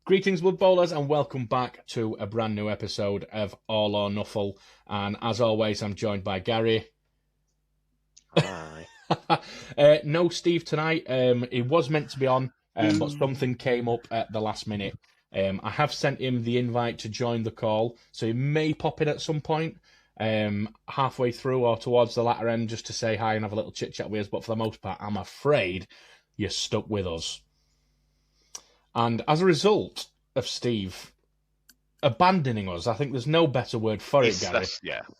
Greetings, Blood Bowlers, and welcome back to a brand new episode of All or Nuffle. And as always, I'm joined by Gary. Hi. No Steve tonight. He was meant to be on, but something came up at the last minute. I have sent him the invite to join the call, so he may pop in at some point, halfway through or towards the latter end, just to say hi and have a little chit-chat with us. But for the most part, I'm afraid you're stuck with us. And as a result of Steve abandoning us, I think there's no better word for it, Gary.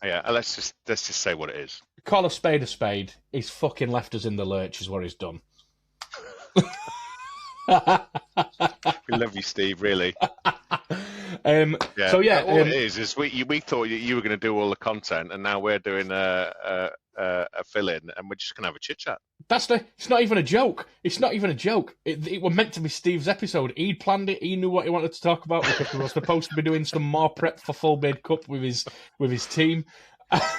Yeah. Let's just say what it is. Call a spade a spade. He's fucking left us in the lurch, is what he's done. We love you, Steve. Really. So yeah, all it is we thought you were going to do all the content, and now we're doing a fill-in, and we're just going to have a chit chat. It's not even a joke. It's not even a joke. It was meant to be Steve's episode. He'd planned it. He knew what he wanted to talk about because we were supposed to be doing some more prep for Full Bid Cup with his team.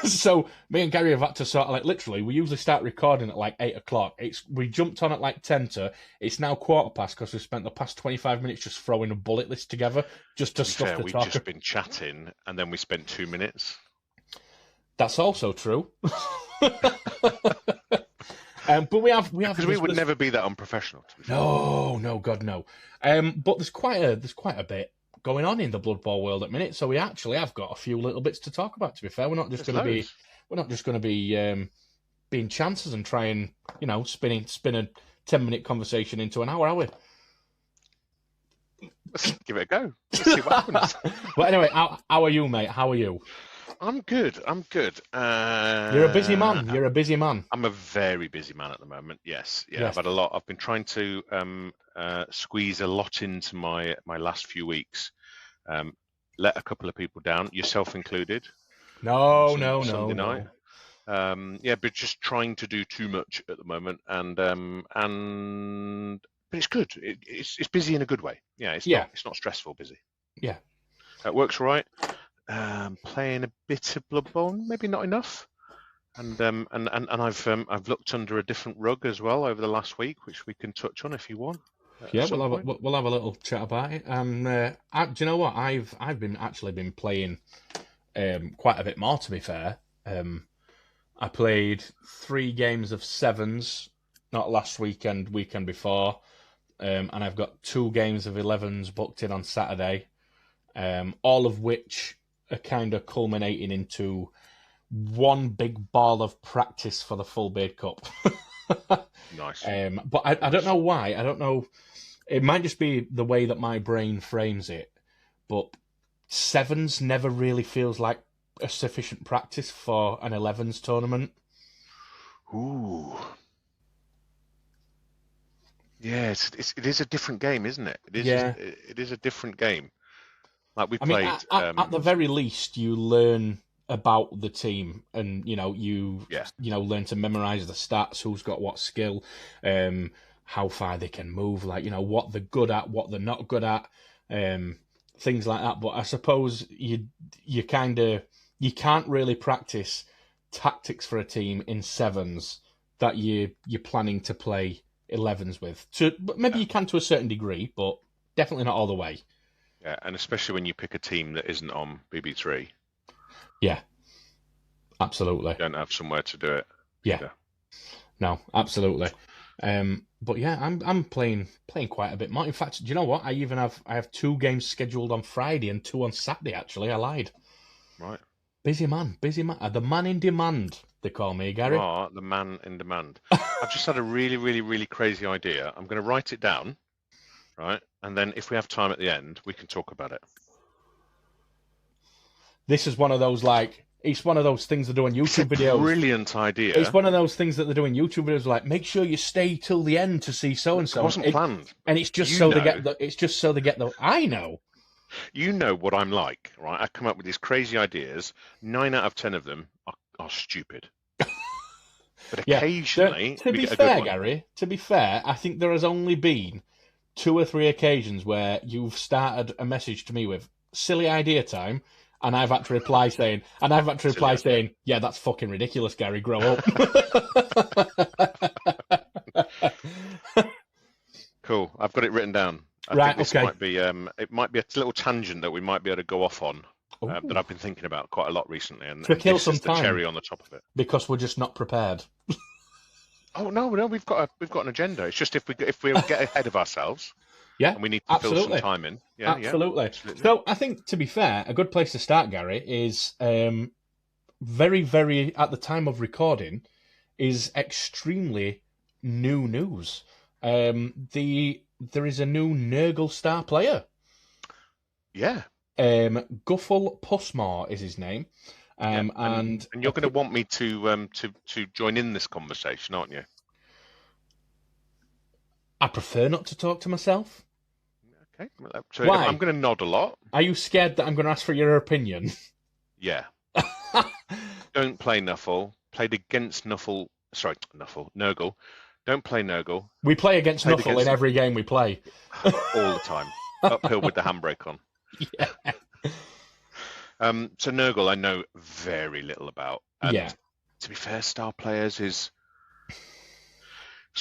So me and Gary have had to sort of literally. We usually start recording at 8 o'clock. We jumped on at 10 to. It's now 15:15 because we spent the past 25 minutes just throwing a bullet list together just to stuff to talk. We've just been chatting, and then we spent 2 minutes. That's also true. But we have because we would never be that unprofessional. To be fair. No, God no. But there's quite a bit going on in the Blood Bowl world at the minute, so we actually have got a few little bits to talk about. To be fair, we're not just going to be being chances and try and spin a 10-minute conversation into an hour, are we? Let's give it a go. Let's see what happens. But anyway, how are you, mate? How are you? I'm good. You're a busy man. I'm a very busy man at the moment. Yes. I've had a lot. I've been trying to squeeze a lot into my last few weeks. Let a couple of people down, yourself included. Sunday night. But just trying to do too much at the moment, but it's good. It's busy in a good way. It's not stressful busy. Yeah, it works all right. Playing a bit of Blood Bowl, maybe not enough, and I've looked under a different rug as well over the last week, which we can touch on if you want. We'll have a little chat about it. Do you know what? I've been playing quite a bit more. To be fair, I played 3 games of sevens, not last weekend before, and I've got 2 games of 11s booked in on Saturday, all of which are kind of culminating into one big ball of practice for the Full Bid Cup. Nice. But I don't know why. I don't know. It might just be the way that my brain frames it. But sevens never really feels like a sufficient practice for an 11s tournament. Ooh. Yeah, it is a different game, isn't it? It is a different game. Like we played. At the very least, you learn about the team, and you learn to memorize the stats, who's got what skill, how far they can move, what they're good at, what they're not good at, things like that. But I suppose you can't really practice tactics for a team in sevens that you're planning to play 11s with. But maybe you can to a certain degree, but definitely not all the way. Yeah, and especially when you pick a team that isn't on BB3. Yeah, absolutely. You don't have somewhere to do it. Yeah, either. No, absolutely. But yeah, I'm playing quite a bit more. In fact, do you know what? I have 2 games scheduled on Friday and 2 on Saturday. Actually, I lied. Right. Busy man. The man in demand. They call me, Gary. You are the man in demand. I've just had a really, really, really crazy idea. I'm going to write it down, right? And then if we have time at the end, we can talk about it. This is one of those it's one of those things they do on YouTube videos. Brilliant idea. It's one of those things that they do in YouTube videos, make sure you stay till the end to see so and so. It wasn't planned, and it's just so they get the. It's just so they get the. I know. You know what I'm like, right? I come up with these crazy ideas. 9 out of 10 of them are stupid. But occasionally, to be fair, Gary, I think there has only been 2 or 3 occasions where you've started a message to me with silly idea time, and I've had to reply saying, yeah, that's fucking ridiculous, Gary, grow up. Cool. I've got it written down. I think this might be it might be a little tangent that we might be able to go off on that I've been thinking about quite a lot recently, and kill this some is the time, cherry on the top of it. Because we're just not prepared. Oh no, we've got an agenda. It's just if we get ahead of ourselves, and we need to fill some time in. Yeah, absolutely. So I think, to be fair, a good place to start, Gary, is very, very, at the time of recording, is extremely new news. There is a new Nurgle star player. Yeah. Guffle Pussmore is his name. And you're going to want me to join in this conversation, aren't you? I prefer not to talk to myself. Okay. So Why? I'm going to nod a lot. Are you scared that I'm going to ask for your opinion? Yeah. Don't play Nuffle. Played against Nuffle. Sorry, Nurgle. Don't play Nurgle. We play against Nuffle in every game we play. All the time. Uphill with the handbrake on. Yeah. So Nurgle I know very little about. And to be fair, star players it's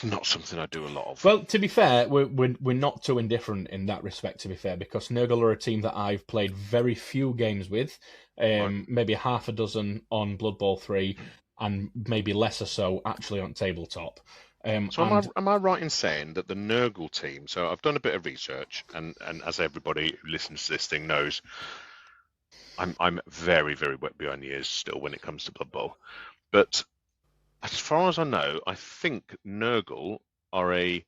not something I do a lot of. Well, to be fair, we're not too indifferent in that respect, to be fair, because Nurgle are a team that I've played very few games with, maybe half a dozen on Blood Bowl 3, and maybe less or so actually on tabletop. So am I right in saying that the Nurgle team, so I've done a bit of research, and as everybody who listens to this thing knows, I'm very, very wet behind the ears still when it comes to Blood Bowl. But as far as I know, I think Nurgle are a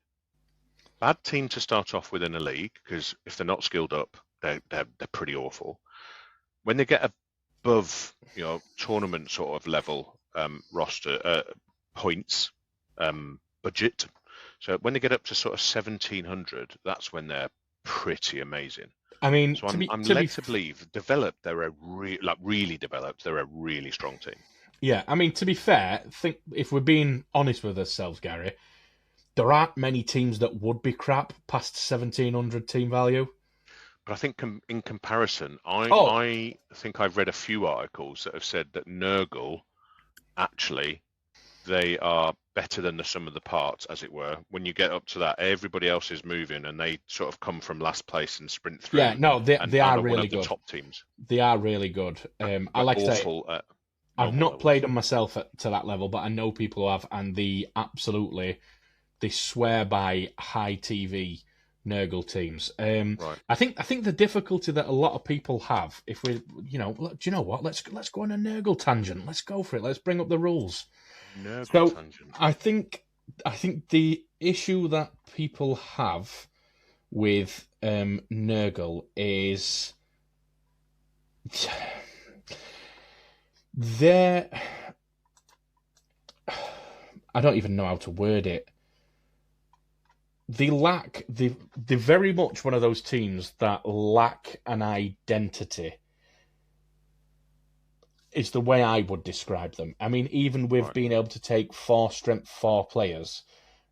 bad team to start off with in a league, because if they're not skilled up, they're pretty awful. When they get above, tournament sort of level roster points budget, so when they get up to sort of 1,700, that's when they're pretty amazing. I mean, so I'm led to believe they're a really developed. They're a really strong team. Yeah, I mean, to be fair, think if we're being honest with ourselves, Gary, there aren't many teams that would be crap past 1,700 team value. But I think in comparison, I think I've read a few articles that have said that Nurgle, actually, they are better than the sum of the parts, as it were. When you get up to that, everybody else is moving, and they sort of come from last place and sprint through. Yeah, no, they are really one of good. The top teams. They are really good. I like to say, I've not played them myself to that level, but I know people who have, and they swear by high TV Nurgle teams. Right. I think the difficulty that a lot of people have, if we, do you know what? Let's go on a Nurgle tangent. Let's go for it. Let's bring up the rules. Nurgle tangent. I think the issue that people have with Nurgle is I don't even know how to word it. They're very much one of those teams that lack an identity, is the way I would describe them. I mean, even with being able to take 4 strength 4 players,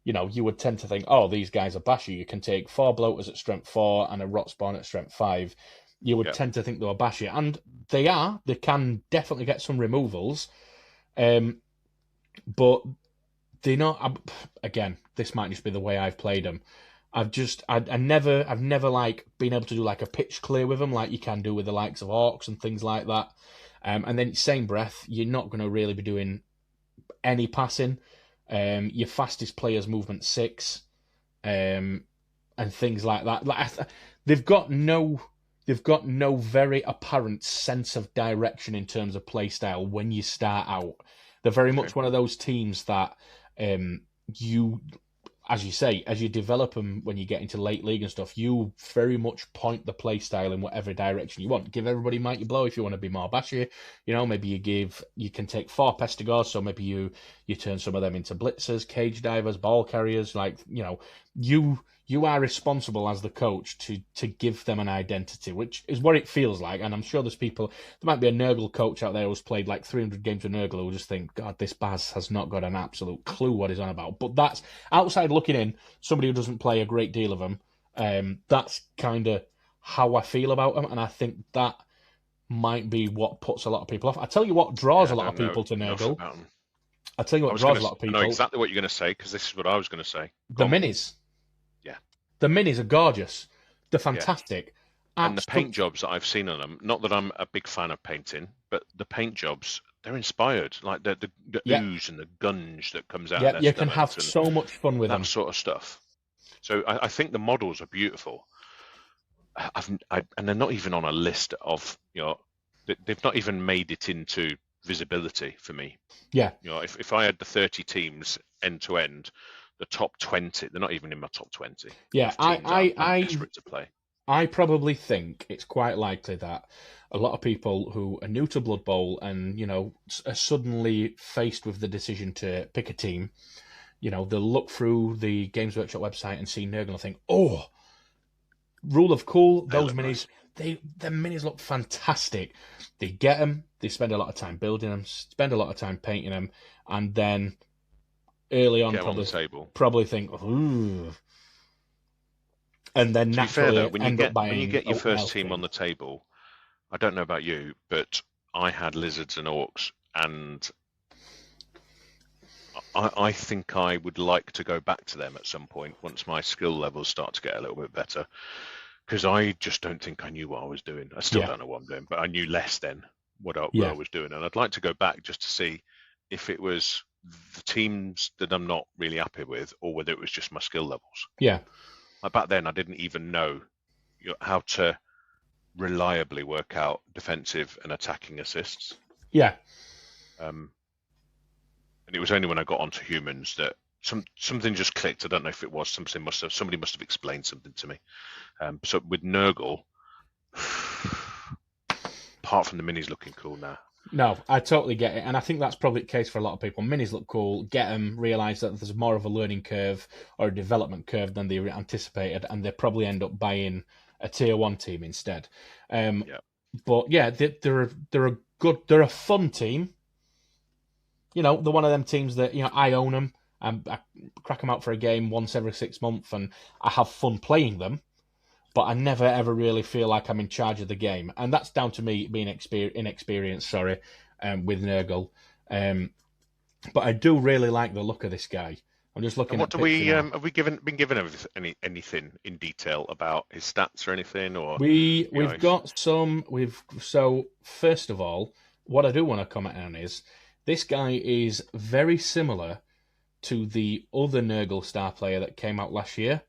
you would tend to think, oh, these guys are bashy. You can take 4 bloaters at strength 4 and a rot spawn at strength 5. You would tend to think they were bashy. And they are. They can definitely get some removals. But they're not. Again, this might just be the way I've played them. I've never like been able to do like a pitch clear with them like you can do with the likes of Orcs and things like that. And then same breath, you're not going to really be doing any passing. Your fastest player's movement 6, and things like that. They've got no very apparent sense of direction in terms of play style when you start out. They're very much one of those teams that you, as you say, as you develop them when you get into late league and stuff, you very much point the play style in whatever direction you want. Give everybody Mighty Blow if you want to be more bashy. Maybe you can take 4 Pestigors, so maybe you turn some of them into blitzers, cage divers, ball carriers. You are responsible as the coach to give them an identity, which is what it feels like. And I'm sure there might be a Nurgle coach out there who's played like 300 games with Nurgle who just think, God, this Baz has not got an absolute clue what he's on about. But that's, outside looking in, somebody who doesn't play a great deal of them, that's kind of how I feel about them. And I think that might be what puts a lot of people off. I tell you what draws a lot of people to Nurgle. I tell you what draws a lot of people. I know exactly what you're going to say, because this is what I was going to say. The minis. The minis are gorgeous. They're fantastic. And the paint jobs that I've seen on them, not that I'm a big fan of painting, but the paint jobs, they're inspired. Like the ooze and the gunge that comes out of their you can stomachs have so much fun with that them. sort of stuff. So I think the models are beautiful. And they're not even on a list of, they've not even made it into visibility for me. Yeah. If I had the 30 teams end to end, the top 20, they're not even in my top 20. Yeah, I'm desperate to play. I probably think it's quite likely that a lot of people who are new to Blood Bowl and, are suddenly faced with the decision to pick a team, they'll look through the Games Workshop website and see Nurgle and think, oh, Rule of Cool, those minis, nice. The minis look fantastic. They get them, they spend a lot of time building them, spend a lot of time painting them, and then early on probably think, ooh. And then to naturally, be fair, though, when you get your first team on the table, I don't know about you, but I had lizards and orcs, and I think I would like to go back to them at some point once my skill levels start to get a little bit better, because I just don't think I knew what I was doing. I still don't know what I'm doing, but I knew less then what I was doing, and I'd like to go back just to see if it was the teams that I'm not really happy with, or whether it was just my skill levels. Yeah. Like back then, I didn't even know how to reliably work out defensive and attacking assists. Yeah. And it was only when I got onto humans that something just clicked. I don't know if it was somebody must have explained something to me. So with Nurgle, apart from the minis looking cool now. No, I totally get it, and I think that's probably the case for a lot of people. Minis look cool, get them, realise that there's more of a learning curve or a development curve than they anticipated, and they probably end up buying a tier 1 team instead. But yeah, they're a fun team. They're one of them teams that I own them, and I crack them out for a game once every 6 months, and I have fun playing them. But I never ever really feel like I'm in charge of the game, and that's down to me being inexperienced. With Nurgle, but I do really like the look of this guy. I'm just looking. And what do we have we been given anything in detail about his stats or anything? Or we've got some. So first of all, what I do want to comment on is this guy is very similar to the other Nurgle star player that came out last year.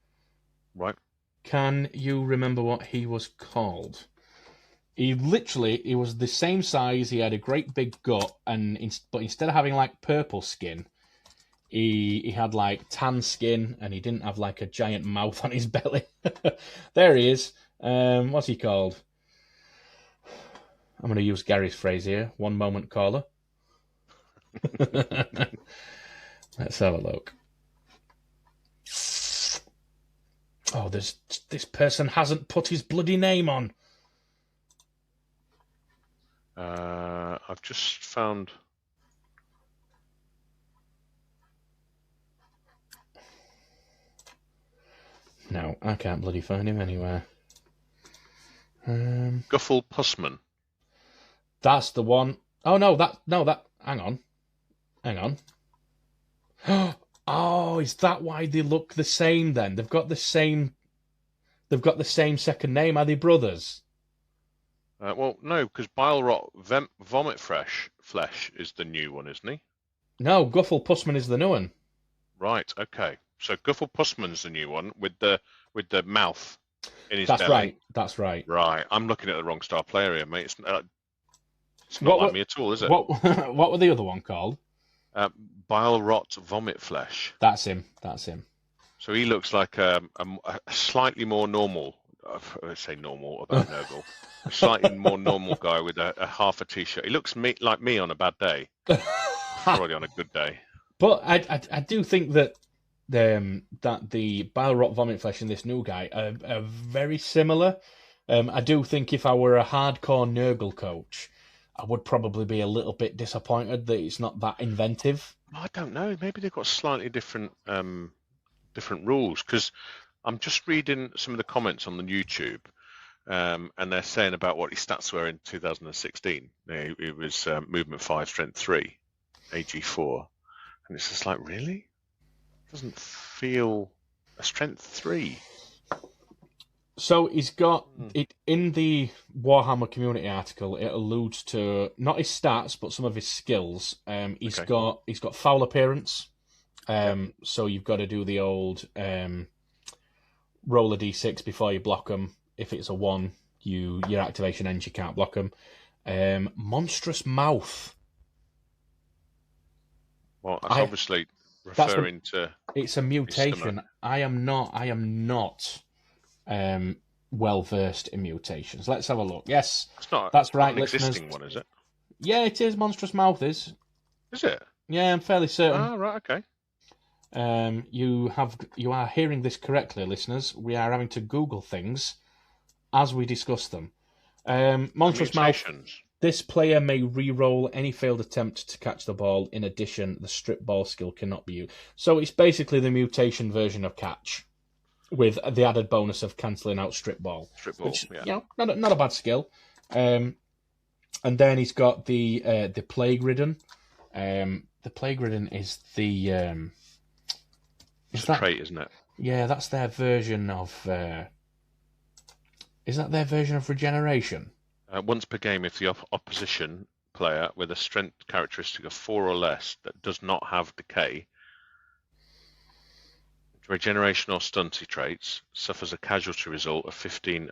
Right. Can you remember what he was called? He was the same size. He had a great big gut, but instead of having like purple skin, he had like tan skin, and he didn't have like a giant mouth on his belly. There he is. What's he called? I'm going to use Gary's phrase here. One moment, caller. Let's have a look. Oh, this person hasn't put his bloody name on. I've just found. No, I can't bloody find him anywhere. Guffle Pussman. That's the one. Oh no, hang on. Oh, is that why they look the same then? They've got the same second name. Are they brothers? Well, no, because Bile Rot Vomit Flesh is the new one, isn't he? No, Guffle Pussman is the new one. Right, okay. So Guffle Pussman's the new one with the mouth in his belly. That's right. Right, I'm looking at the wrong star player here, mate. It's not like me at all, is it? What were the other one called? Bile Rot Vomit Flesh. That's him. So he looks like a slightly more normal. I say normal about Nurgle. A slightly more normal guy with a half a t-shirt. He looks like me on a bad day. Probably on a good day. But I do think that the Bile Rot Vomit Flesh and this new guy are very similar. I do think if I were a hardcore Nurgle coach, I would probably be a little bit disappointed that it's not that inventive. I don't know. Maybe they've got slightly different rules, because I'm just reading some of the comments on the YouTube, and they're saying about what his stats were in 2016. It was movement 5, strength 3, AG 4, and it's just like, really? It doesn't feel a strength 3. So he's got it in the Warhammer community article. It alludes to not his stats, but some of his skills. He's got foul appearance. So you've got to do the old roll a d6 before you block them. If it's a 1, your activation ends. You can't block them. Monstrous mouth. Well, that's obviously referring to. It's a mutation. I am not. Well versed in mutations. Let's have a look. Yes, that's right, an listeners. Existing one, is it? Yeah, it is. Monstrous mouth is. Is it? Yeah, I'm fairly certain. Ah, right, okay. You are hearing this correctly, listeners. We are having to Google things as we discuss them. Monstrous mouth. This player may re-roll any failed attempt to catch the ball. In addition, the strip ball skill cannot be used. So it's basically the mutation version of catch, with the added bonus of cancelling out strip ball. Which, yeah. Not a bad skill. And then he's got the plague ridden. The plague ridden is the it's a trait, isn't it? Yeah, that's their version of. Is that their version of regeneration? Once per game, if the opposition player with a strength characteristic of 4 or less that does not have decay, regeneration or stunty traits, suffers a casualty result of 15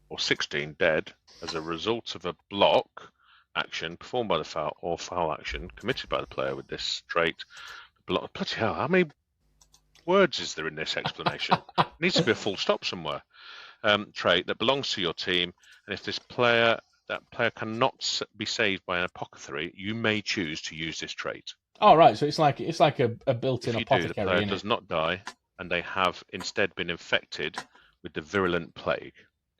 or 16 dead as a result of a block action performed by the foul action committed by the player with this trait. Bloody hell, how many words is there in this explanation? Needs to be a full stop somewhere. Trait that belongs to your team, and if that player cannot be saved by an apothecary, you may choose to use this trait. Oh, right. So it's like a built-in if you apothecary. Do, the player does not die, and they have instead been infected with the virulent plague.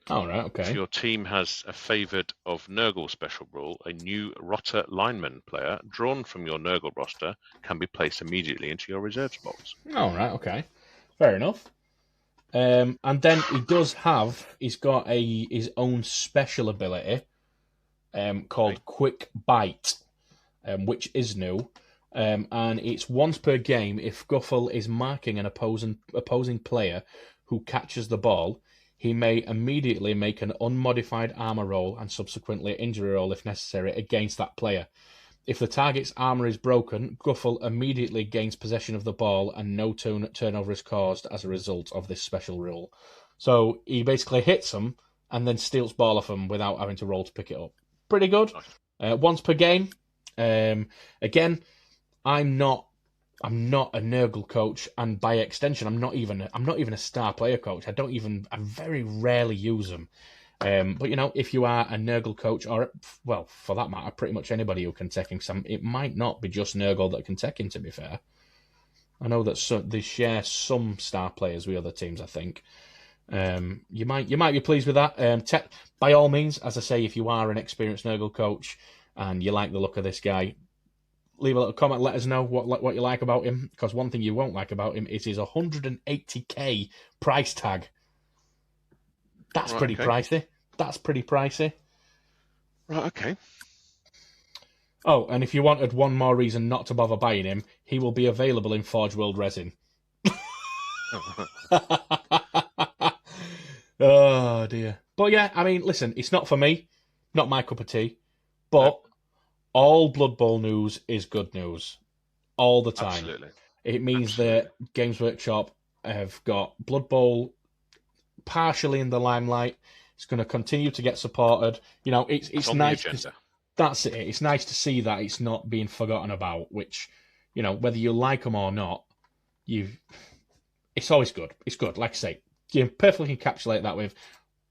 Oh, right. Okay. If your team has a favoured of Nurgle special rule, a new Rotter lineman player drawn from your Nurgle roster can be placed immediately into your reserves box. Oh, right. Okay. Fair enough. And then he's got his own special ability called Quick Bite, which is new. And it's once per game. If Guffle is marking an opposing player who catches the ball, he may immediately make an unmodified armor roll and subsequently injury roll if necessary against that player. If the target's armor is broken, Guffle immediately gains possession of the ball and no turnover is caused as a result of this special rule. So he basically hits them and then steals ball off them without having to roll to pick it up. Pretty good. Once per game. Again, I'm not a Nurgle coach, and by extension, I'm not even a star player coach. I very rarely use them. But if you are a Nurgle coach, or well, for that matter, pretty much anybody who can tech him, it might not be just Nurgle that can tech him. To be fair, I know that they share some star players with other teams. I think you might be pleased with that. By all means, as I say, if you are an experienced Nurgle coach and you like the look of this guy, leave a little comment. Let us know what you like about him. Because one thing you won't like about him is his 180k price tag. That's pretty pricey. That's pretty pricey. Right, okay. Oh, and if you wanted one more reason not to bother buying him, he will be available in Forge World resin. Oh, dear. But yeah, I mean, listen, it's not for me. Not my cup of tea. But all Blood Bowl news is good news. All the time. Absolutely. It means that Games Workshop have got Blood Bowl partially in the limelight. It's going to continue to get supported. It's nice. That's it. It's nice to see that it's not being forgotten about. Which, whether you like them or not, it's always good. It's good. Like I say, you perfectly encapsulate that with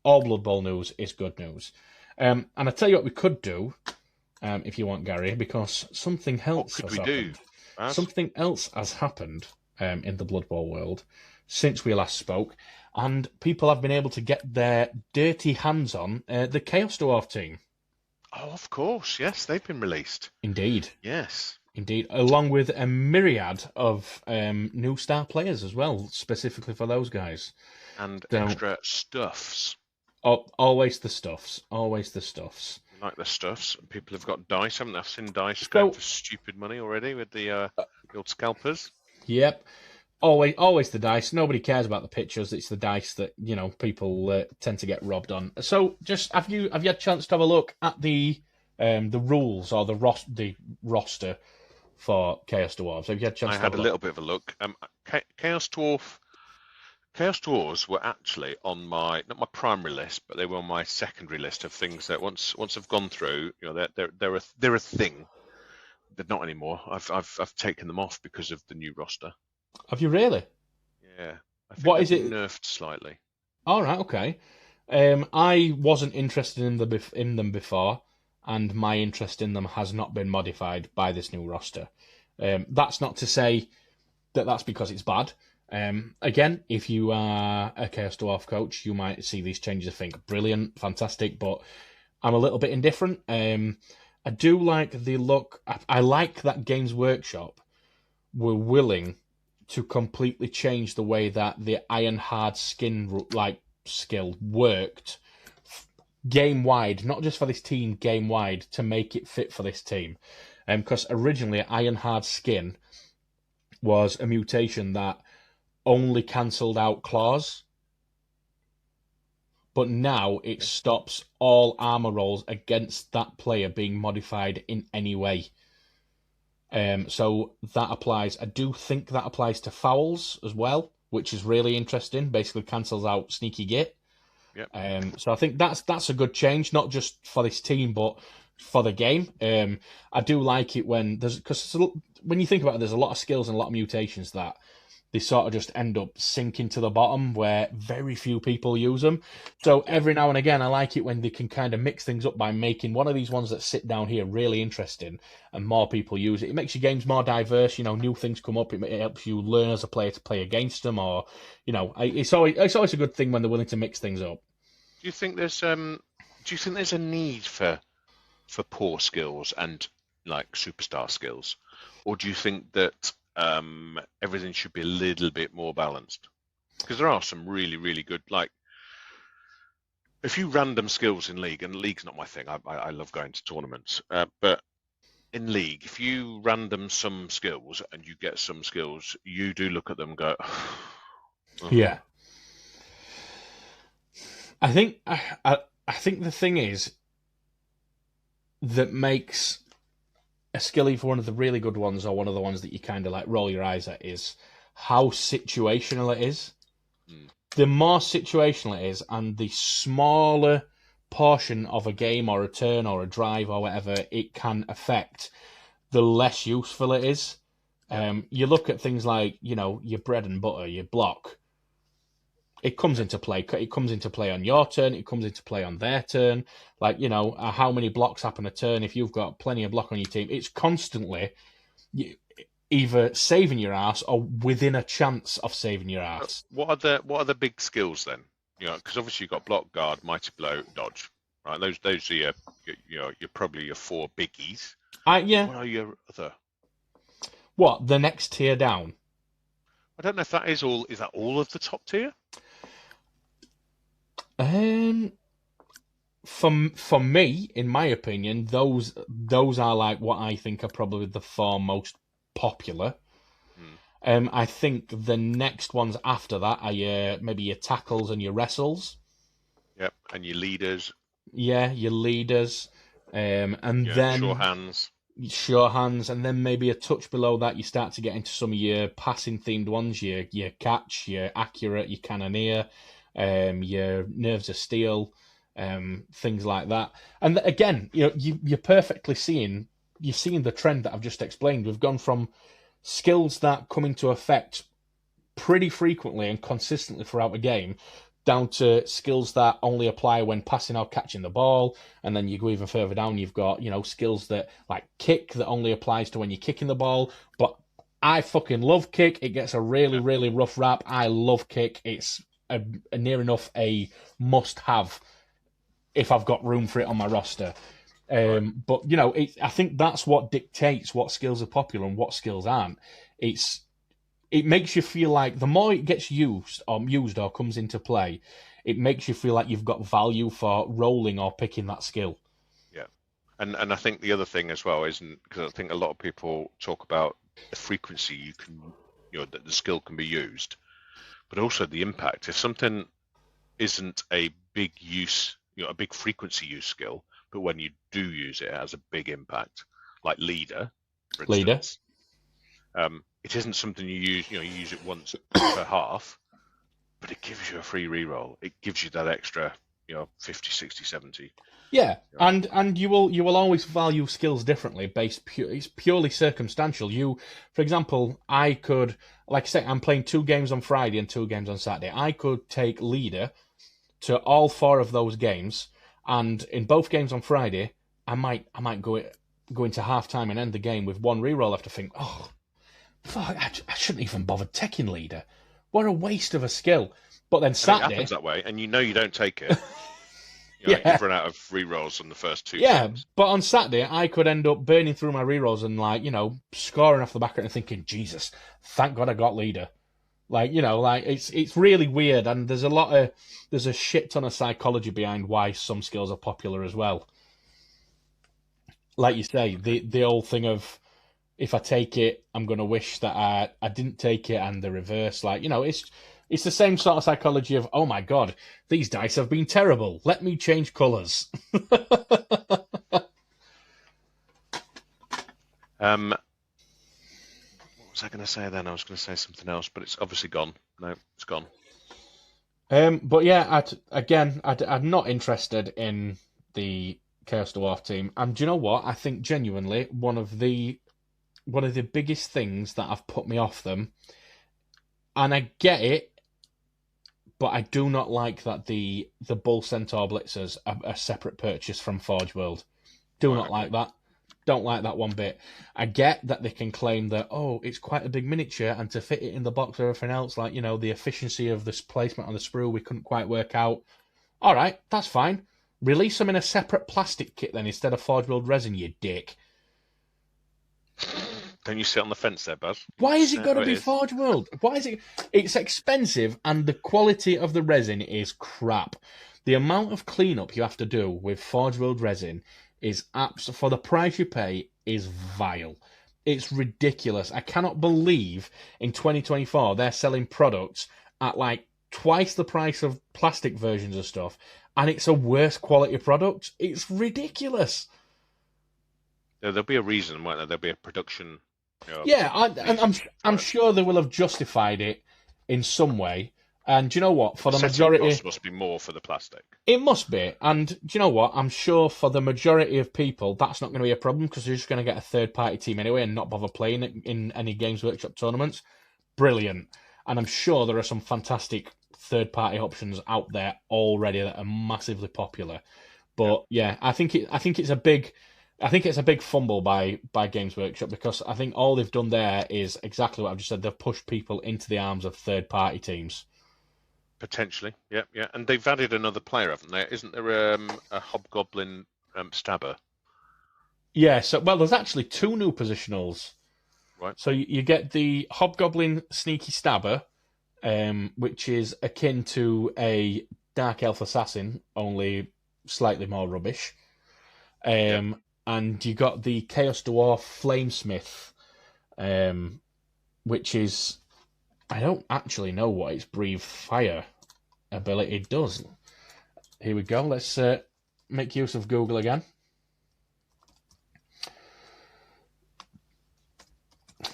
all Blood Bowl news is good news. And I tell you what, we could do, if you want, Gary, because something else has happened. Something else has happened in the Blood Bowl world since we last spoke. And people have been able to get their dirty hands on the Chaos Dwarf team. Oh, of course. Yes, they've been released. Indeed. Yes. Indeed. Along with a myriad of new star players as well, specifically for those guys. And extra stuffs. Oh, always the stuffs. Always the stuffs. Like the stuffs. People have got dice, haven't they? I've seen dice going for stupid money already with the old scalpers. Yep. always the dice. Nobody cares about the pictures. It's the dice that people tend to get robbed on. So, just have you had a chance to have a look at the rules or the roster for Chaos Dwarves? Have you had a chance? I had a little bit of a look. Chaos Dwarves were actually on my not my primary list, but they were on my secondary list of things that once I've gone through, they're a thing. They're not anymore. I've taken them off because of the new roster. Have you really? Yeah. I think what is it? Nerfed slightly. All right, okay. I wasn't interested in them before, and my interest in them has not been modified by this new roster. That's not to say that that's because it's bad. Again, if you are a Chaos Dwarf coach, you might see these changes and think, brilliant, fantastic, but I'm a little bit indifferent. I do like the look. I like that Games Workshop were willing to completely change the way that the Iron Hard skin skill worked game wide, not just for this team, game wide, to make it fit for this team. Because originally Iron Hard skin was a mutation that only cancelled out claws, but now it stops all armor rolls against that player being modified in any way. So that applies. I do think that applies to fouls as well, which is really interesting. Basically cancels out sneaky git. Yep. So I think that's a good change, not just for this team, but for the game. I do like it when when you think about it, there's a lot of skills and a lot of mutations that they sort of just end up sinking to the bottom where very few people use them. So every now and again, I like it when they can kind of mix things up by making one of these ones that sit down here really interesting and more people use it. It makes your games more diverse. New things come up. It helps you learn as a player to play against them, or it's always a good thing when they're willing to mix things up. Do you think there's a need for poor skills and like superstar skills, or do you think that everything should be a little bit more balanced? Because there are some really, really good, like a few random skills in League, and League's not my thing. I love going to tournaments, but in League, if you random some skills and you get some skills, you do look at them and go, oh. Yeah. I think the thing is that makes a skill either one of the really good ones or one of the ones that you kind of like roll your eyes at is how situational it is. The more situational it is, and the smaller portion of a game or a turn or a drive or whatever it can affect, the less useful it is. You look at things like, your bread and butter, your block. It comes into play. It comes into play on your turn. It comes into play on their turn. Like, how many blocks happen a turn? If you've got plenty of block on your team, it's constantly either saving your ass or within a chance of saving your ass. What are the big skills then? Because obviously you've got block, guard, mighty blow, dodge. Right, those are you're probably your four biggies. Yeah. What are your other? What, the next tier down? I don't know if that is all. Is that all of the top tier? For me, in my opinion, those are like what I think are probably the four most popular. I think the next ones after that are maybe your tackles and your wrestles. Yep, and your leaders. Yeah, your leaders. And then sure hands, and then maybe a touch below that, you start to get into some of your passing themed ones. Your catch, your accurate, your cannoneer, your nerves of steel, things like that. And again, you're perfectly seeing the trend that I've just explained. We've gone from skills that come into effect pretty frequently and consistently throughout a game, down to skills that only apply when passing or catching the ball. And then you go even further down, you've got, skills that like kick that only applies to when you're kicking the ball. But I fucking love kick. It gets a really, really rough rap. I love kick. It's a near enough a must-have if I've got room for it on my roster. But, I think that's what dictates what skills are popular and what skills aren't. It makes you feel like the more it gets used or comes into play, it makes you feel like you've got value for rolling or picking that skill. Yeah. And I think the other thing as well isn't, because I think a lot of people talk about the frequency you can that the skill can be used, but also the impact. If something isn't a big use, a big frequency use skill, but when you do use it, it has a big impact, like leader, for instance. It isn't something you use. You use it once per half, but it gives you a free reroll. It gives you that extra, 50, 60, 70. Yeah, and you will always value skills differently. It's purely circumstantial. For example, I could, like I say, I'm playing 2 games on Friday and 2 games on Saturday. I could take leader to all 4 of those games, and in both games on Friday, I might go into halftime and end the game with 1 reroll left to think, oh, fuck, I shouldn't even bother taking leader. What a waste of a skill. But then Saturday, it happens that way, and you don't take it. You've run out of rerolls on the first 2 games. But on Saturday, I could end up burning through my rerolls and, scoring off the back of it and thinking, Jesus, thank God I got leader. It's really weird, and there's a shit ton of psychology behind why some skills are popular as well. Like you say, the old thing of, if I take it, I'm going to wish that I didn't take it, and the reverse. It's the same sort of psychology of, oh my God, these dice have been terrible. Let me change colours. What was I going to say then? I was going to say something else, but it's obviously gone. No, it's gone. But yeah, I'm not interested in the Chaos Dwarf team. And do you know what? I think genuinely one of the biggest things that have put me off them, and I get it, but I do not like that the Bull Centaur Blitzers are a separate purchase from Forge World. Do not like that. Don't like that one bit. I get that they can claim that, it's quite a big miniature, and to fit it in the box or everything else, the efficiency of this placement on the sprue, we couldn't quite work out. All right, that's fine. Release them in a separate plastic kit then, instead of Forge World resin, you dick. Don't you sit on the fence there, Buzz? Why is it got to be Forge World? Why is it? It's expensive, and the quality of the resin is crap. The amount of cleanup you have to do with Forge World resin is for the price you pay, is vile. It's ridiculous. I cannot believe in 2024 they're selling products at twice the price of plastic versions of stuff, and it's a worse quality product. It's ridiculous. There'll be a reason, won't there? There'll be a production. I'm sure they will have justified it in some way. And do you know what? For the majority, cost must be more for the plastic. It must be. And do you know what? I'm sure for the majority of people, that's not going to be a problem, because they're just going to get a third-party team anyway and not bother playing it in any Games Workshop tournaments. Brilliant. And I'm sure there are some fantastic third-party options out there already that are massively popular. But yeah, I think it's a big fumble by Games Workshop, because I think all they've done there is exactly what I've just said. They've pushed people into the arms of third-party teams. Potentially, yeah. And they've added another player, haven't they? Isn't there a Hobgoblin Stabber? Yeah, there's actually 2 new positionals. Right. So you get the Hobgoblin Sneaky Stabber, which is akin to a Dark Elf Assassin, only slightly more rubbish. And you got the Chaos Dwarf Flamesmith, which is... I don't actually know what its Breathe Fire ability does. Here we go. Let's make use of Google again.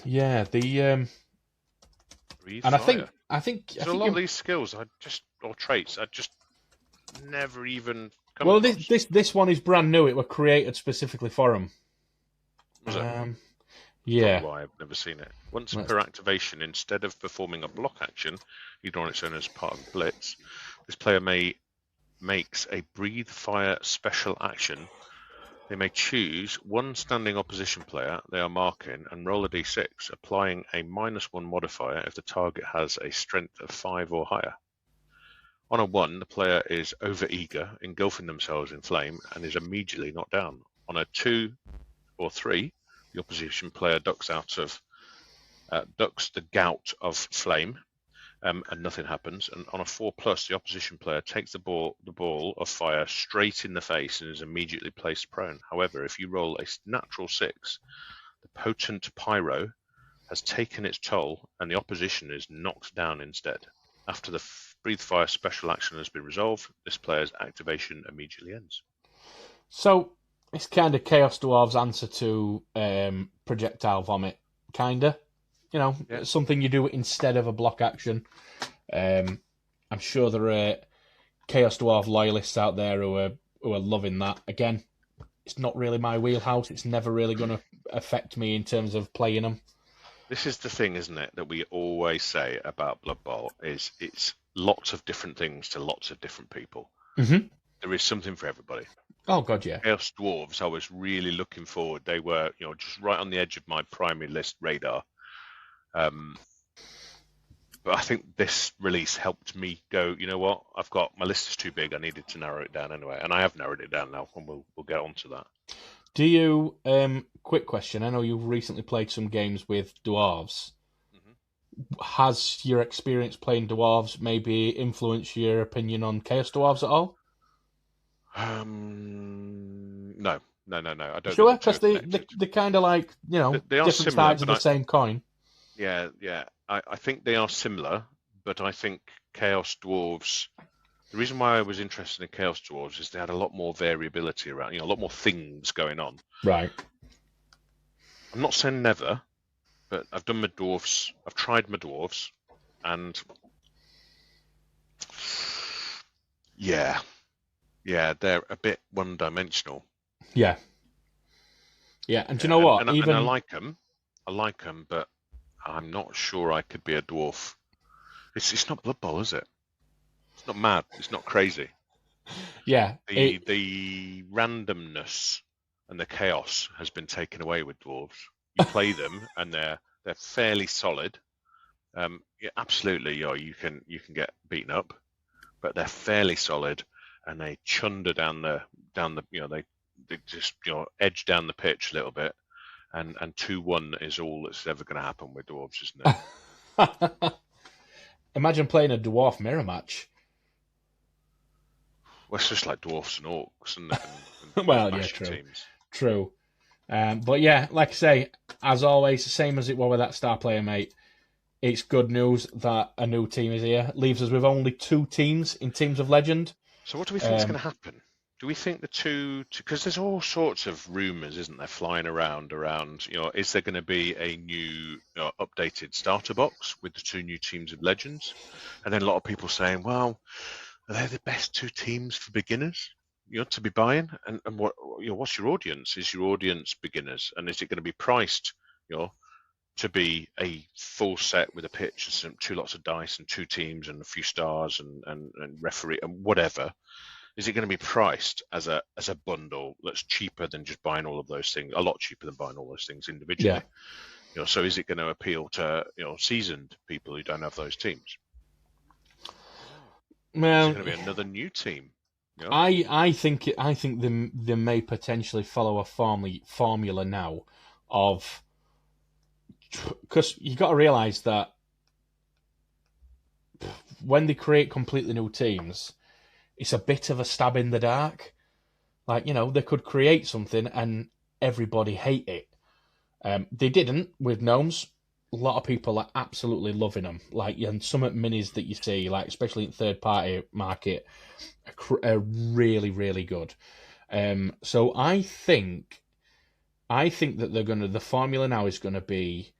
Yeah, the Breathe and fire. I think there's a lot of these skills or traits I just never even come well across. This one is brand new. It was created specifically for them. Was it? Yeah. Why I've never seen it. Once per activation, instead of performing a block action, either on its own as part of Blitz, this player makes a Breathe Fire special action. They may choose one standing opposition player they are marking and roll a d6, applying a -1 modifier if the target has a strength of 5 or higher. On a 1, the player is overeager, engulfing themselves in flame, and is immediately knocked down. On a 2 or 3, the opposition player ducks the gout of flame, and nothing happens. And on a 4+, the opposition player takes the ball of fire straight in the face and is immediately placed prone. However, if you roll a natural 6, the potent pyro has taken its toll, and the opposition is knocked down instead. After the breathe fire special action has been resolved, this player's activation immediately ends. So it's kind of Chaos Dwarves' answer to projectile vomit, kinda. You know, something you do instead of a block action. I'm sure there are Chaos Dwarf loyalists out there who are loving that. Again, it's not really my wheelhouse. It's never really going to affect me in terms of playing them. This is the thing, isn't it, that we always say about Blood Bowl, is it's lots of different things to lots of different people. Mm-hmm. There is something for everybody. Oh, God, yeah. Chaos Dwarves, I was really looking forward. They were, just right on the edge of my primary list radar. But I think this release helped me go, you know what, my list is too big. I needed to narrow it down anyway. And I have narrowed it down now, and we'll get onto that. Do you, quick question, I know you've recently played some games with Dwarves. Mm-hmm. Has your experience playing Dwarves maybe influenced your opinion on Chaos Dwarves at all? No. I don't. Sure, because they're kind of like, they are different similar, sides of the same coin. Yeah. I think they are similar, but I think Chaos Dwarves. The reason why I was interested in Chaos Dwarves is they had a lot more variability around, a lot more things going on. Right. I'm not saying never, but I've done my dwarves. I've tried my dwarves, and yeah, they're a bit one-dimensional. Yeah. And do you know what? And I like them. But I'm not sure I could be a dwarf. It's not Blood Bowl, is it? It's not mad. It's not crazy. Yeah. The randomness and the chaos has been taken away with dwarves. You play them, and they're fairly solid. Absolutely, you can get beaten up, but they're fairly solid, and they chunder down the they just edge down the pitch a little bit, and 2-1 is all that's ever going to happen with dwarves, isn't it? Imagine playing a dwarf mirror match. Well, it's just like dwarfs and orcs, isn't it? And well, yeah, true. But yeah, like I say, as always, same as it was with that star player, mate. It's good news that a new team is here. Leaves us with only 2 teams in Teams of Legend. So what do we think is going to happen? Do we think the two, because there's all sorts of rumours, isn't there, flying around, is there going to be a new updated starter box with the 2 new Teams of Legends? And then a lot of people saying, well, are they the best 2 teams for beginners, to be buying? And what, what's your audience? Is your audience beginners? And is it going to be priced, to be a full set with a pitch and 2 lots of dice and 2 teams and a few stars and referee and whatever? Is it going to be priced as a bundle that's cheaper than just buying all of those things? A lot cheaper than buying all those things individually. Yeah. So is it going to appeal to seasoned people who don't have those teams? Well, is it going to be another new team? I think they may potentially follow a formula now of, because you got to realise that when they create completely new teams, it's a bit of a stab in the dark. Like, they could create something and everybody hate it. They didn't with gnomes. A lot of people are absolutely loving them. Like, and some minis that you see, like especially in third-party market, are really, really good. So I think that the formula now is going to be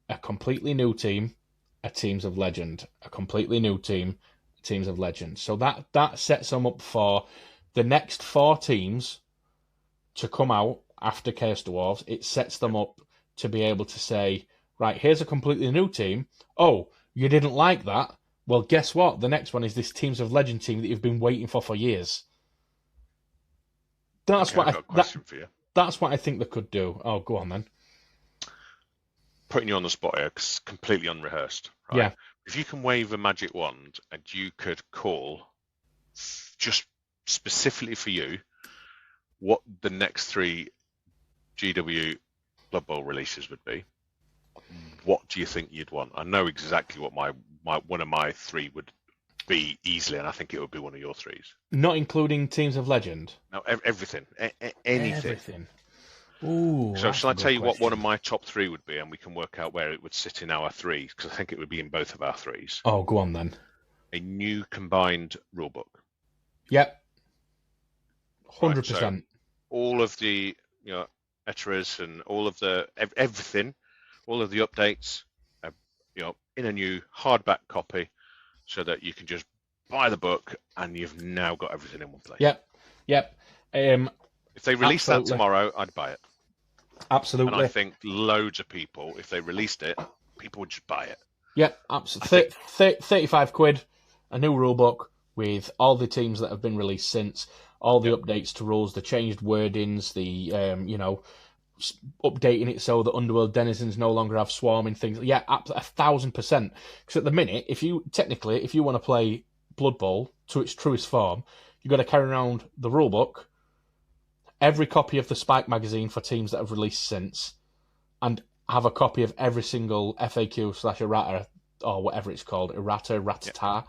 a completely new team, a Teams of Legend, a completely new team, Teams of Legend. So that sets them up for the next 4 teams to come out after Chaos Dwarves. It sets them up to be able to say, right, here's a completely new team. Oh, you didn't like that? Well, guess what? The next one is this Teams of Legend team that you've been waiting for years. That's what I've got a question for you. That's what I think they could do. Oh, go on then. Putting you on the spot here, because completely unrehearsed. Right? Yeah. If you can wave a magic wand and you could call, just specifically for you, what the next 3 GW Blood Bowl releases would be, what do you think you'd want? I know exactly what my one of my 3 would be easily, and I think it would be one of your 3s. Not including Teams of Legend? No, everything. Anything. Everything. Ooh, So that's shall a I good tell you what one of question. my top 3 would be, and we can work out where it would sit in our 3s, because I think it would be in both of our 3s. Oh, go on then. A new combined rulebook. Yep, Right. So 100%. all of the eteras and all of the everything, all of the updates, in a new hardback copy, so that you can just buy the book and you've now got everything in one place. Yep. If they release that Absolutely. tomorrow, I'd buy it. And I Absolutely. think loads of people, if they released it, people would just buy it. Yep, I absolutely. think 35 quid, a new rulebook with all the teams that have been released since, all the updates to rules, the changed wordings, the updating it so that Underworld denizens no longer have swarming things. Yeah, 1,000%. Because at the minute, if you want to play Blood Bowl to its truest form, you've got to carry around the rulebook, every copy of the Spike magazine for teams that have released since, and have a copy of every single FAQ/errata, or whatever it's called, ratata,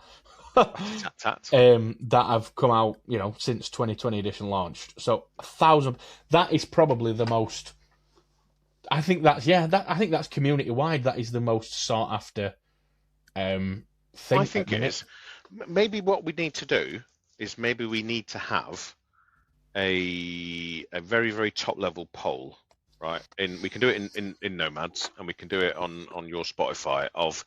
that have come out, since 2020 edition launched. So 1,000. That is probably the most. I think that's community wide. That is the most sought after thing. I think it is. Maybe what we need to do is maybe we need to have a very, very top level poll, right? And we can do it in Nomads, and we can do it on your Spotify of,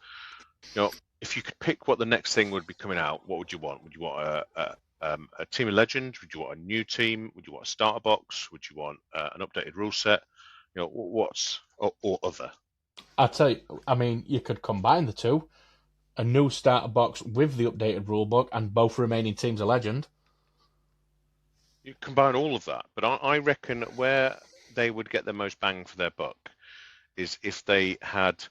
if you could pick what the next thing would be coming out, what would you want? Would you want a team of legends? Would you want a new team? Would you want a starter box? Would you want an updated rule set? Or other? I tell you, I mean, you could combine the two. A new starter box with the updated rulebook, and both remaining teams are legend. You combine all of that, but I reckon where they would get the most bang for their buck is if they had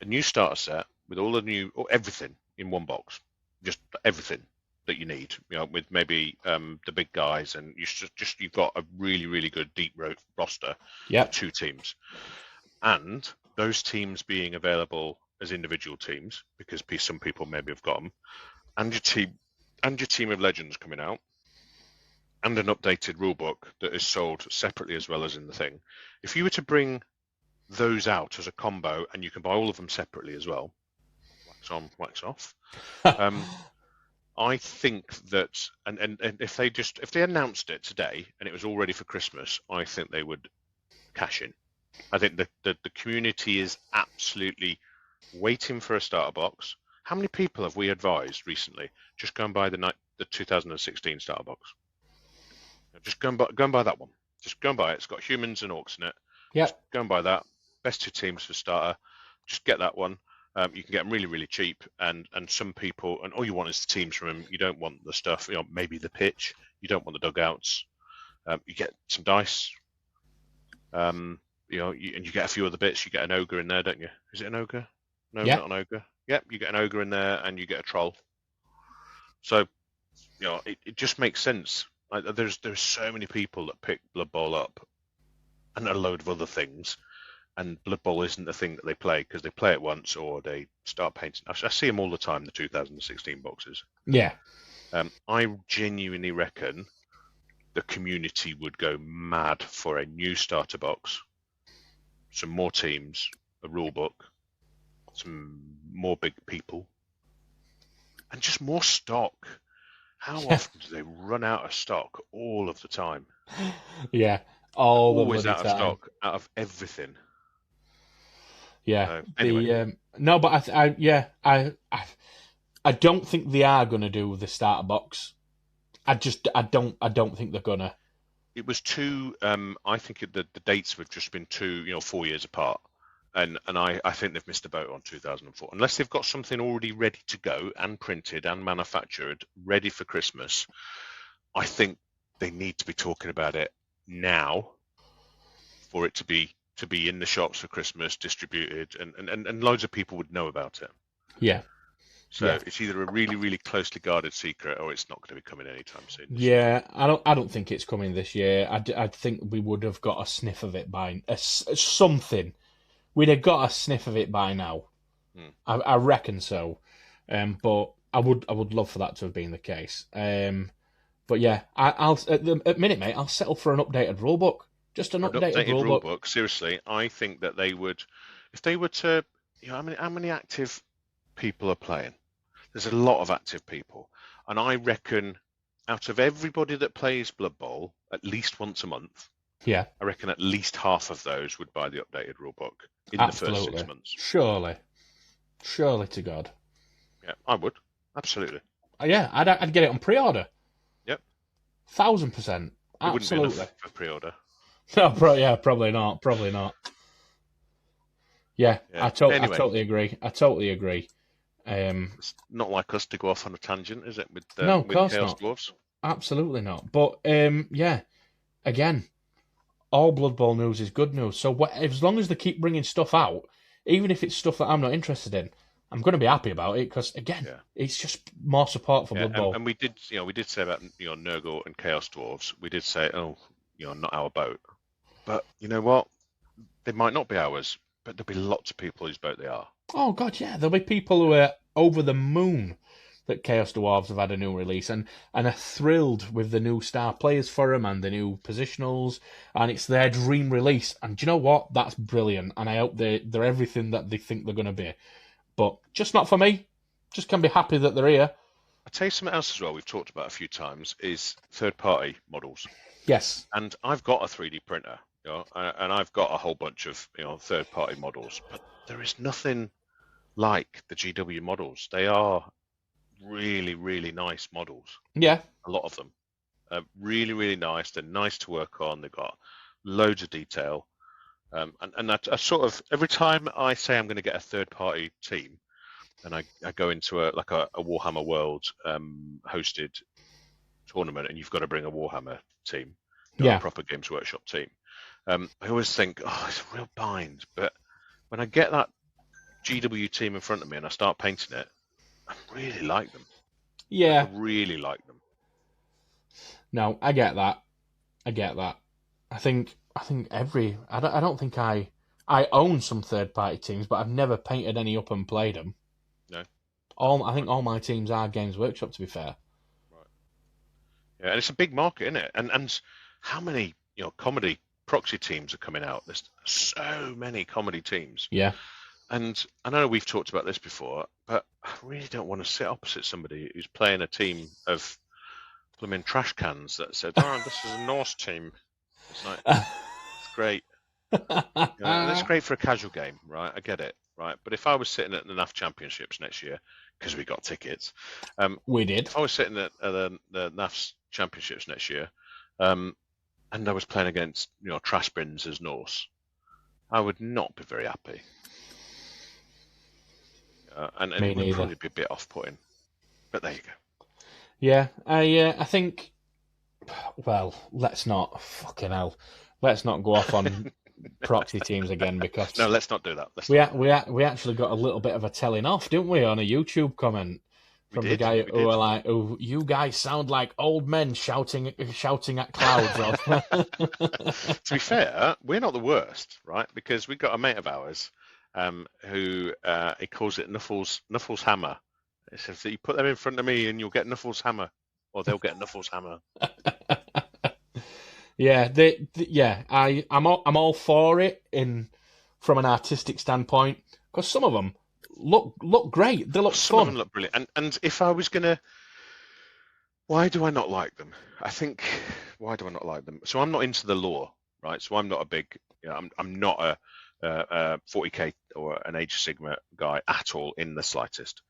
a new starter set with all the everything in one box, just everything that you need, with maybe the big guys, and you've got a really, really good deep roster of 2 teams, and those teams being available as individual teams, because some people maybe have got them, and your team of legends coming out, and an updated rulebook that is sold separately as well as in the thing. If you were to bring those out as a combo, and you can buy all of them separately as well, wax on, wax off. I think that, and if they announced it today and it was all ready for Christmas, I think they would cash in. I think the community is absolutely waiting for a starter box. How many people have we advised recently? Just go and buy the 2016 starter box. Just go and buy that one. Just go and buy it. It's got humans and orcs in it. Yeah. Just go and buy that. Best 2 teams for starter. Just get that one. You can get them really, really cheap, and some people, and all you want is the teams from them. You don't want the stuff, maybe the pitch. You don't want the dugouts. You get some dice. And you get a few other bits. You get an ogre in there, don't you? Is it an ogre? No, not an ogre. Yep, you get an ogre in there, and you get a troll. So, it just makes sense. There's so many people that pick Blood Bowl up, and a load of other things. And Blood Bowl isn't the thing that they play, because they play it once or they start painting. I see them all the time, the 2016 boxes. Yeah. I genuinely reckon the community would go mad for a new starter box, some more teams, a rule book, some more big people, and just more stock. How often do they run out of stock all of the time? Yeah, always out of stock, out of everything. Yeah. Anyway. No, but I don't think they are going to do the starter box. I don't think they're gonna. It was too. I think the dates have just been 4 years apart, and I think they've missed a boat on 2004. Unless they've got something already ready to go and printed and manufactured, ready for Christmas. I think they need to be talking about it now for it to be in the shops for Christmas, distributed, and loads of people would know about it. Yeah. So it's either a really, really closely guarded secret, or it's not going to be coming anytime soon. Yeah, I don't think it's coming this year. I think we would have got a sniff of it by something. We'd have got a sniff of it by now. I reckon so. But I would love for that to have been the case. But yeah, I'll at the minute, mate, I'll settle for an updated rulebook. Just an updated rulebook. Seriously, I think that they would, if they were to, how many active people are playing? There's a lot of active people, and I reckon out of everybody that plays Blood Bowl at least once a month, yeah, I reckon at least half of those would buy the updated rulebook in absolutely. the first 6 months. Surely to God. Yeah, I would absolutely. Yeah, I'd get it on pre-order. Yep, 1000%. Absolutely. It wouldn't be enough for pre-order. No, probably not. Yeah, yeah. I totally agree. It's not like us to go off on a tangent, is it? With no, of course Chaos not. Dwarfs? Absolutely not. But yeah, again, all Blood Bowl news is good news. So as long as they keep bringing stuff out, even if it's stuff that I'm not interested in, I'm going to be happy about it because again, it's just more support for Blood Bowl. And we did say about Nurgle and Chaos Dwarfs. We did say, not our boat. But you know what? They might not be ours, but there'll be lots of people whose boat they are. Oh God, yeah, there'll be people who are over the moon that Chaos Dwarves have had a new release and are thrilled with the new star players for them and the new positionals, and it's their dream release. And do you know what? That's brilliant, and I hope they're everything that they think they're going to be. But just not for me. Just can be happy that they're here. I'll tell you something else as well we've talked about a few times is third-party models. Yes. And I've got a 3D printer, and I've got a whole bunch of third-party models, but there is nothing like the GW models. They are really, really nice models. Yeah. A lot of them. Really, really nice. They're nice to work on. They've got loads of detail. And I sort of, every time I say I'm going to get a third-party team, and I go into a Warhammer World hosted tournament, and you've got to bring a Warhammer team, a proper Games Workshop team. I always think, it's a real bind. But when I get that GW team in front of me and I start painting it, I really like them. Yeah. I really like them. No, I get that. I think I don't think I own some third-party teams, but I've never painted any up and played them. No. I think all my teams are Games Workshop, to be fair. Right. Yeah, and it's a big market, isn't it? And how many comedy proxy teams are coming out? There's so many comedy teams. Yeah. And I know we've talked about this before, but I really don't want to sit opposite somebody who's playing a team of blooming trash cans that said, this is a Norse team. It's like, it's great. And it's great for a casual game, right? I get it, right? But if I was sitting at the NAF Championships next year, because we got tickets. We did. If I was sitting at the NAF Championships next year, and I was playing against, trash bins as Norse, I would not be very happy. And it would probably be a bit off-putting. But there you go. Yeah, I think. Well, let's not go off on proxy teams again because no, let's not do that. We actually got a little bit of a telling off, didn't we, on a YouTube comment from the guy who were like, "Oh, you guys sound like old men shouting at clouds." To be fair, we're not the worst, right? Because we got a mate of ours who he calls it Nuffle's hammer. He says that you put them in front of me and you'll get Nuffle's hammer, or they'll get Nuffle's hammer. Yeah, I'm all for it from an artistic standpoint because some of them look great. They look fun. Some of them look brilliant. And if I was gonna, why do I not like them? Why do I not like them? So I'm not into the lore, right? So I'm not a big, I'm not a 40k or an Age of Sigmar guy at all in the slightest.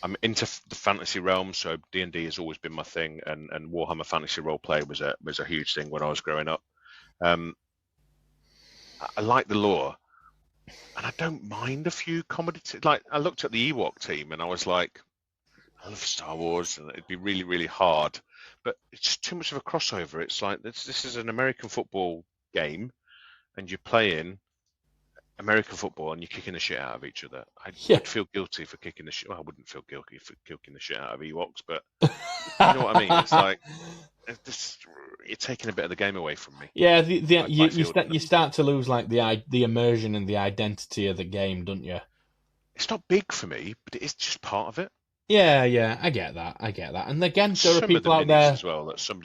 I'm into the fantasy realm, so D&D has always been my thing, and Warhammer Fantasy Roleplay was a huge thing when I was growing up. I like the lore, and I don't mind a few comedy. Like I looked at the Ewok team, and I was like, I love Star Wars, and it'd be really, really hard, but it's just too much of a crossover. It's like this is an American football game, and you're playing American football and you're kicking the shit out of each other. I'd feel guilty for kicking the shit. Well, I wouldn't feel guilty for kicking the shit out of Ewoks, but you know what I mean? It's like you're taking a bit of the game away from me. Yeah, you start to lose like the immersion and the identity of the game, don't you? It's not big for me, but it is just part of it. Yeah, I get that. And again, there are Some of the people out minis there. as well that some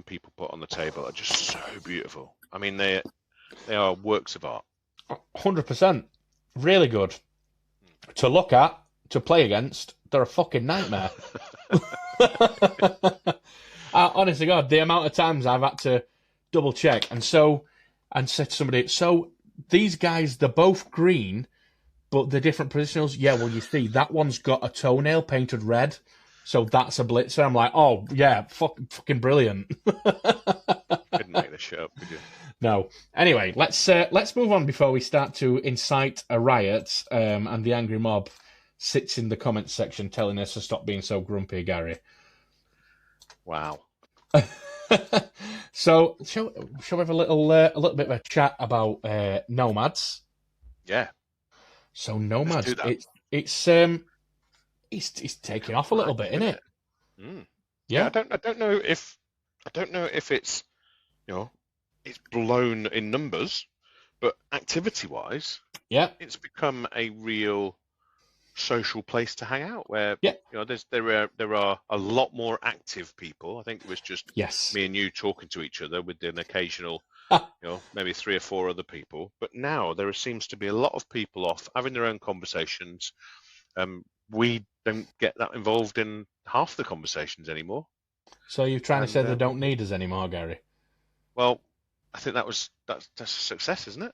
people put on the table are just so beautiful. I mean, they are works of art. 100%, really good to look at, to play against. They're a fucking nightmare. Honest to God, the amount of times I've had to double check and said to somebody, so these guys, they're both green, but they're different positionals. Yeah, well, you see, that one's got a toenail painted red, so that's a blitzer. I'm like, oh yeah, fucking brilliant. Couldn't make this shit up, could you? No. Anyway, let's move on before we start to incite a riot, and the angry mob sits in the comments section telling us to stop being so grumpy, Gary. Wow. So, shall we have a little bit of a chat about nomads? Yeah. So nomads, it's taking off a little bit, isn't it? Mm. Yeah. I don't know if it's it's blown in numbers, but activity-wise, yeah, it's become a real social place to hang out where there are a lot more active people. I think it was just me and you talking to each other with an occasional maybe 3 or 4 other people, but now there seems to be a lot of people off having their own conversations. We don't get that involved in half the conversations anymore. So you're trying to say they don't need us anymore, Gary? Well, I think that's a success, isn't it?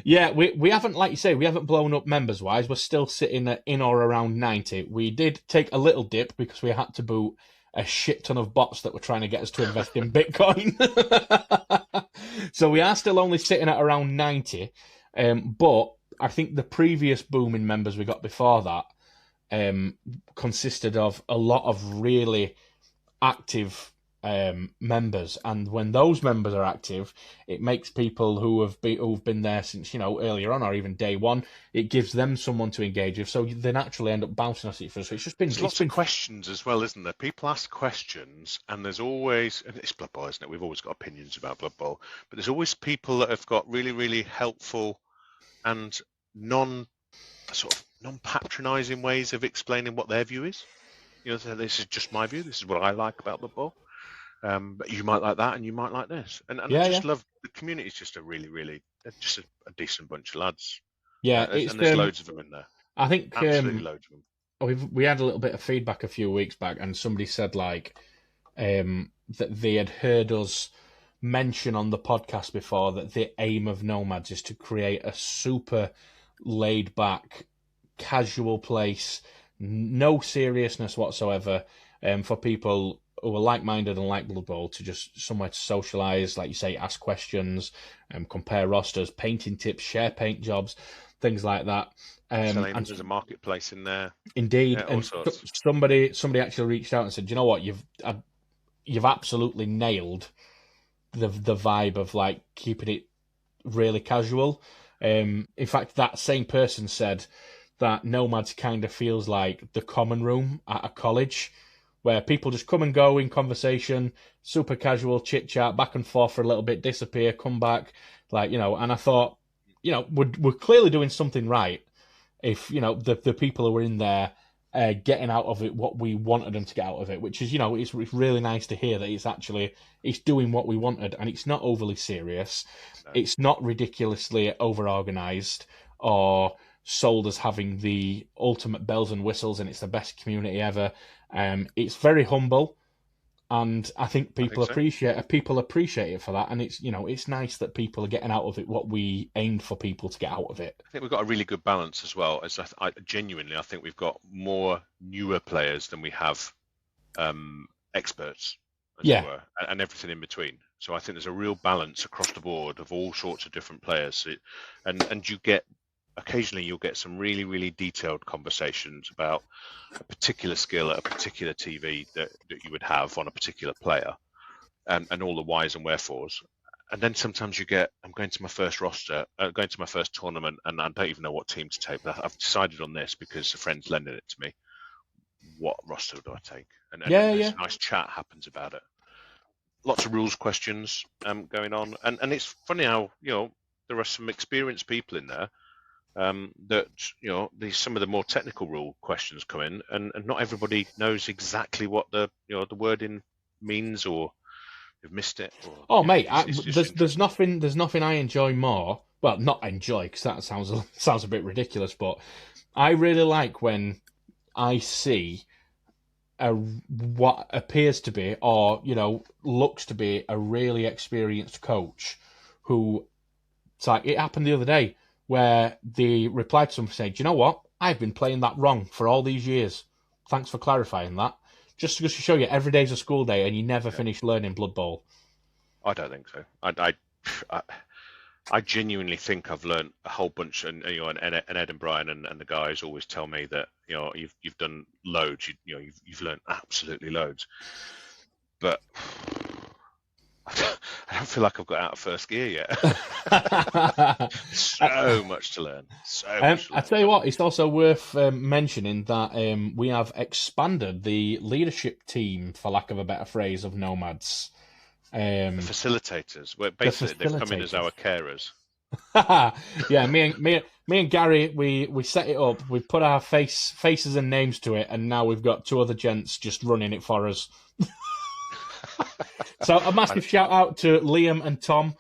Yeah, we haven't, like you say, we haven't blown up members wise. We're still sitting at in or around 90. We did take a little dip because we had to boot a shit ton of bots that were trying to get us to invest in Bitcoin. So we are still only sitting at around 90. But I think the previous boom in members we got before that consisted of a lot of really active members, and when those members are active, it makes people who've been there since earlier on or even day one. It gives them someone to engage with, so they naturally end up bouncing off each other. So it's just been lots of questions as well, isn't there? People ask questions, and there's always, and it's Blood Bowl, isn't it? We've always got opinions about Blood Bowl, but there's always people that have got really, really helpful and non-patronising ways of explaining what their view is. So this is just my view. This is what I like about Blood Bowl. But you might like that, and you might like this, and I just love the community. Is just a really, really, just a decent bunch of lads. Yeah, and there's loads of them in there. I think absolutely loads of them. We had a little bit of feedback a few weeks back, and somebody said that they had heard us mention on the podcast before that the aim of Nomads is to create a super laid back, casual place, no seriousness whatsoever, for people who are like-minded and like Blood Bowl, to just somewhere to socialise, like you say, ask questions, compare rosters, painting tips, share paint jobs, things like that. And there's a marketplace in there. Indeed, and somebody actually reached out and said, "You know what? You've absolutely nailed the vibe of like keeping it really casual." In fact, that same person said that Nomads kind of feels like the common room at a college, where people just come and go in conversation, super casual chit chat, back and forth for a little bit, disappear, come back, And I thought, we're clearly doing something right if the people who were in there getting out of it what we wanted them to get out of it, which is it's really nice to hear that it's doing what we wanted, and it's not overly serious, it's not ridiculously over organised or sold as having the ultimate bells and whistles and it's the best community ever. It's very humble, and I think people appreciate it for that. And it's nice that people are getting out of it what we aimed for people to get out of it. I think we've got a really good balance as well. As I think we've got more newer players than we have experts, as it were, and everything in between. So I think there's a real balance across the board of all sorts of different players, and you get. Occasionally you'll get some really, really detailed conversations about a particular skill at a particular TV that you would have on a particular player, and all the whys and wherefores. And then sometimes you get, I'm going to my first roster, going to my first tournament, and I don't even know what team to take, but I've decided on this because a friend's lending it to me. What roster do I take? And a nice chat happens about it. Lots of rules questions going on. And it's funny how, there are some experienced people in there that some of the more technical rule questions come in, and not everybody knows exactly what the wording means, or they've missed it. Or, Oh, mate, it's just there's nothing I enjoy more. Well, not enjoy, because that sounds a bit ridiculous, but I really like when I see what appears to be, or looks to be, a really experienced coach who. It's like it happened the other day where they replied to someone saying, "Do you know what? I've been playing that wrong for all these years. Thanks for clarifying that. Just to show you, every day's a school day, and you never finish learning Blood Bowl." I don't think so. I genuinely think I've learned a whole bunch, and Ed and Brian and the guys always tell me that you've done loads. You've learned absolutely loads, but I don't feel like I've got out of first gear yet. So much to learn. I tell you what, it's also worth mentioning that we have expanded the leadership team, for lack of a better phrase, of Nomads. The facilitators. Well, basically, they've come in as our carers. Yeah, me and Gary, we set it up. We put our faces and names to it, and now we've got two other gents just running it for us. So a massive shout out to Liam and Tom.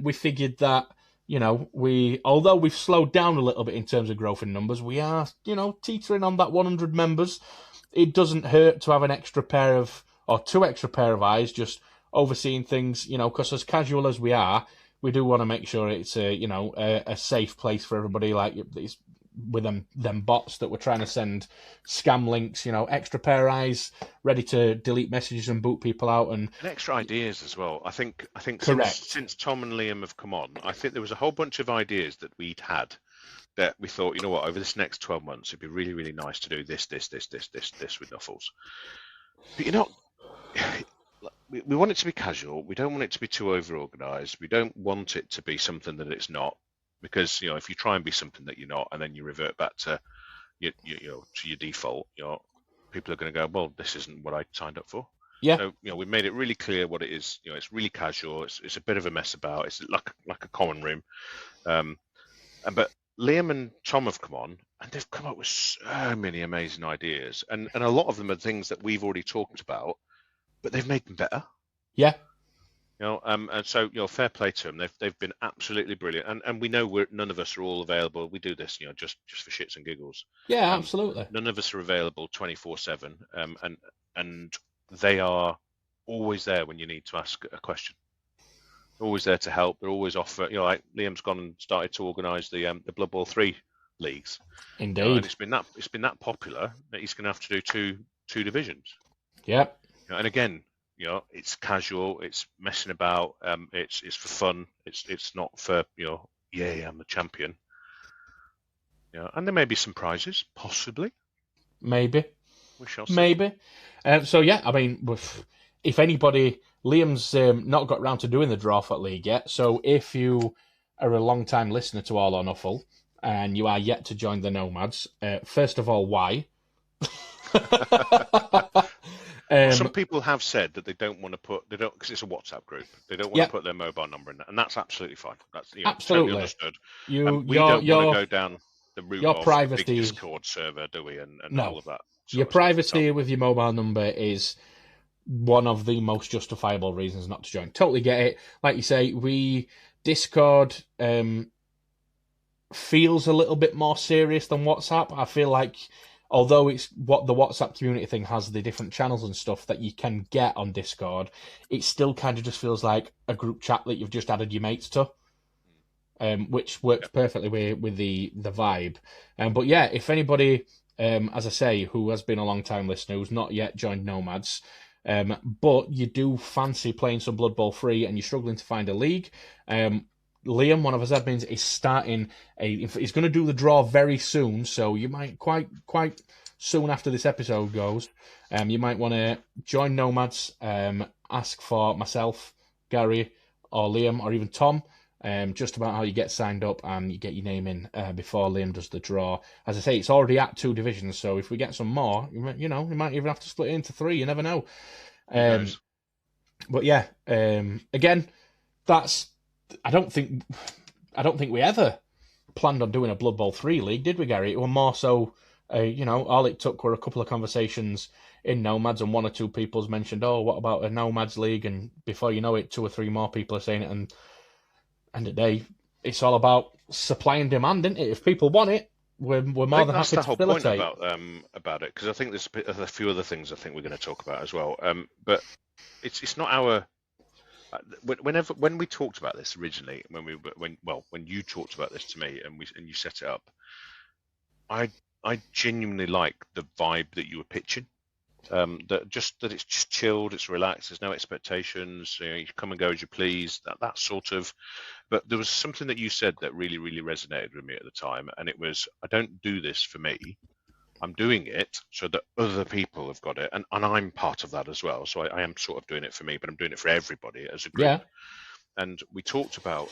We figured that although we've slowed down a little bit in terms of growth in numbers, we are teetering on that 100 members. It doesn't hurt to have an extra pair of, or two extra pair of eyes just overseeing things. Because as casual as we are, we do want to make sure it's a safe place for everybody. Like it's with them bots that we're trying to send scam links, extra pair of eyes ready to delete messages and boot people out, and extra ideas as well. I think since Tom and Liam have come on, I think there was a whole bunch of ideas that we'd had that we thought, over this next 12 months, it'd be really, really nice to do this with Nuffles. But we want it to be casual. We don't want it to be too over-organised. We don't want it to be something that it's not. Because if you try and be something that you're not, and then you revert back to your default, people are going to go, well, this isn't what I signed up for. Yeah. So we made it really clear what it is. It's really casual. It's a bit of a mess about. It's like a common room. But Liam and Tom have come on, and they've come up with so many amazing ideas, and a lot of them are things that we've already talked about, but they've made them better. Yeah. And so fair play to them. They've been absolutely brilliant, and we know none of us are all available. We do this, just for shits and giggles. Yeah, absolutely. None of us are available 24/7, and they are always there when you need to ask a question. They're always there to help. They're always offer. Like Liam's gone and started to organise the Blood Bowl 3 leagues. Indeed, and it's been that popular that he's going to have to do two divisions. Yep. And again. It's casual. It's messing about. It's for fun. It's not for I'm the champion. And there may be some prizes, possibly. Maybe. We shall see. Maybe. So yeah, I mean, if anybody, Liam's not got round to doing the draw for league yet. So if you are a long-time listener to All or Nuffle and you are yet to join the Nomads, first of all, why? Some people have said that they don't want to because it's a WhatsApp group. They don't want to put their mobile number in that, and that's absolutely fine. That's absolutely totally understood. We don't want to go down the route of privacy, big Discord server, do we? And all of that. Your privacy with your mobile number is one of the most justifiable reasons not to join. Totally get it. Like you say, Discord feels a little bit more serious than WhatsApp. I feel like. Although it's what the WhatsApp community thing has, the different channels and stuff that you can get on Discord, it still kind of just feels like a group chat that you've just added your mates to, which works perfectly with the vibe. But yeah, if anybody, as I say, who has been a long-time listener, who's not yet joined Nomads, but you do fancy playing some Blood Bowl 3 and you're struggling to find a league, Liam, one of his admins, is starting he's going to do the draw very soon, so you might quite soon after this episode goes, you might want to join Nomads, ask for myself, Gary, or Liam, or even Tom, just about how you get signed up and you get your name in before Liam does the draw. As I say, it's already at 2 divisions, so if we get some more, you might even have to split it into 3. You never know. But yeah, again, that's. I don't think we ever planned on doing a Blood Bowl 3 league, did we, Gary? It was more so, all it took were a couple of conversations in Nomads, and one or two people's mentioned, oh, what about a Nomads league? And before you know it, 2 or 3 more people are saying it. And end of the day, it's all about supply and demand, isn't it? If people want it, we're more than happy to facilitate. That's the whole point about it, because I think there's a few other things I think we're going to talk about as well. But it's not our. When we talked about this originally, when you talked about this to me and you set it up, I genuinely like the vibe that you were pitching. That it's just chilled, it's relaxed, there's no expectations, you come and go as you please, that sort of. But there was something that you said that really, really resonated with me at the time, and it was, I don't do this for me, I'm doing it so that other people have got it, and I'm part of that as well. So I am sort of doing it for me, but I'm doing it for everybody as a group. Yeah. And we talked about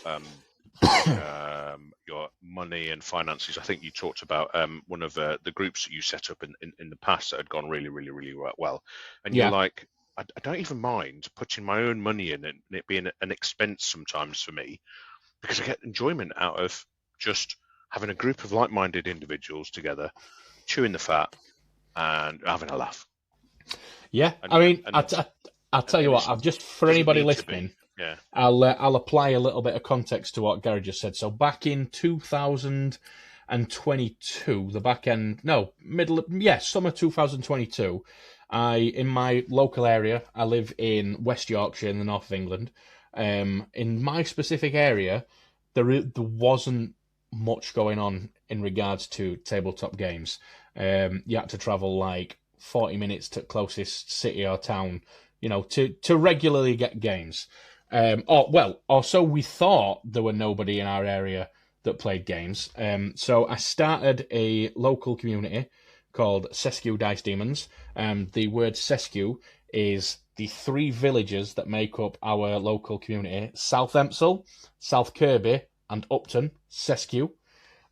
your money and finances. I think you talked about one of the groups that you set up in the past that had gone really, really, really well. And you're like, I don't even mind putting my own money in and it being an expense sometimes for me, because I get enjoyment out of just having a group of like-minded individuals together, chewing the fat and having a laugh. Yeah, I'll tell you what, I've just, for anybody listening, I'll apply a little bit of context to what Gary just said. So back in 2022, summer 2022, in my local area, I live in West Yorkshire in the north of England. In my specific area, there wasn't much going on in regards to tabletop games. You had to travel like 40 minutes to closest city or town, to regularly get games. Or so we thought. There were nobody in our area that played games. So I started a local community called Seskew Dice Demons. The word Seskew is the 3 villages that make up our local community: South Empsall, South Kirby, and Upton. Seskew.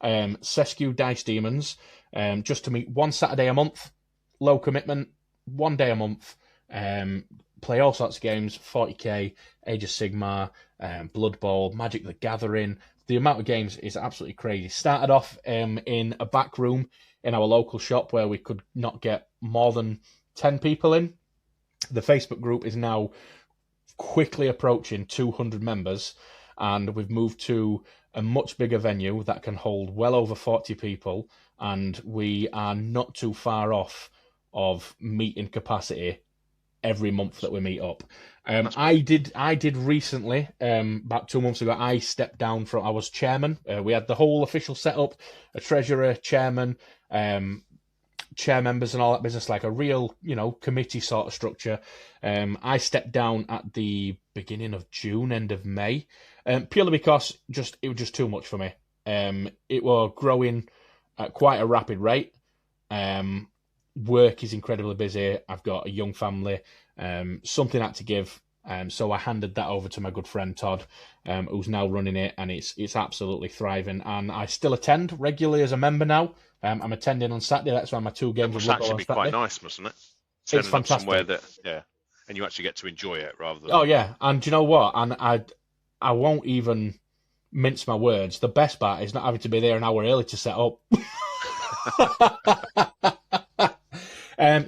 Seskew Dice Demons. Just to meet one Saturday a month, low commitment, 1 day a month. Play all sorts of games: 40k, Age of Sigmar, Blood Bowl, Magic the Gathering. The amount of games is absolutely crazy. Started off in a back room in our local shop where we could not get more than 10 people in. The Facebook group is now quickly approaching 200 members, and we've moved to a much bigger venue that can hold well over 40 people, and we are not too far off of meeting capacity every month that we meet up. I did recently, about 2 months ago, I stepped down I was chairman. We had the whole official setup, a treasurer, chairman, chair members and all that business, like a real, committee sort of structure. I stepped down at the beginning of June, end of May, purely because it was just too much for me. It was growing at quite a rapid rate. Work is incredibly busy. I've got a young family. Something had to give. So I handed that over to my good friend Todd, who's now running it, and it's absolutely thriving. And I still attend regularly as a member now. I'm attending on Saturday. That's why my 2 games. It must actually be quite nice, mustn't it? It's fantastic. And you actually get to enjoy it rather than. Oh yeah, and do you know what? And I won't even mince my words. The best part is not having to be there an hour early to set up. I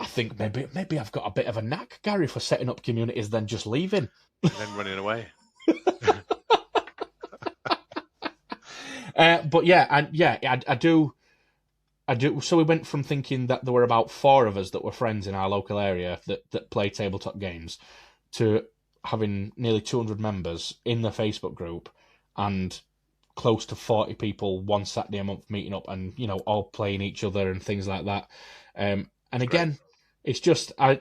think maybe I've got a bit of a knack, Gary, for setting up communities than just leaving and then running away. I do. So we went from thinking that there were about 4 of us that were friends in our local area that play tabletop games to having nearly 200 members in the Facebook group and close to 40 people one Saturday a month meeting up and, all playing each other and things like that. And again, it's just, I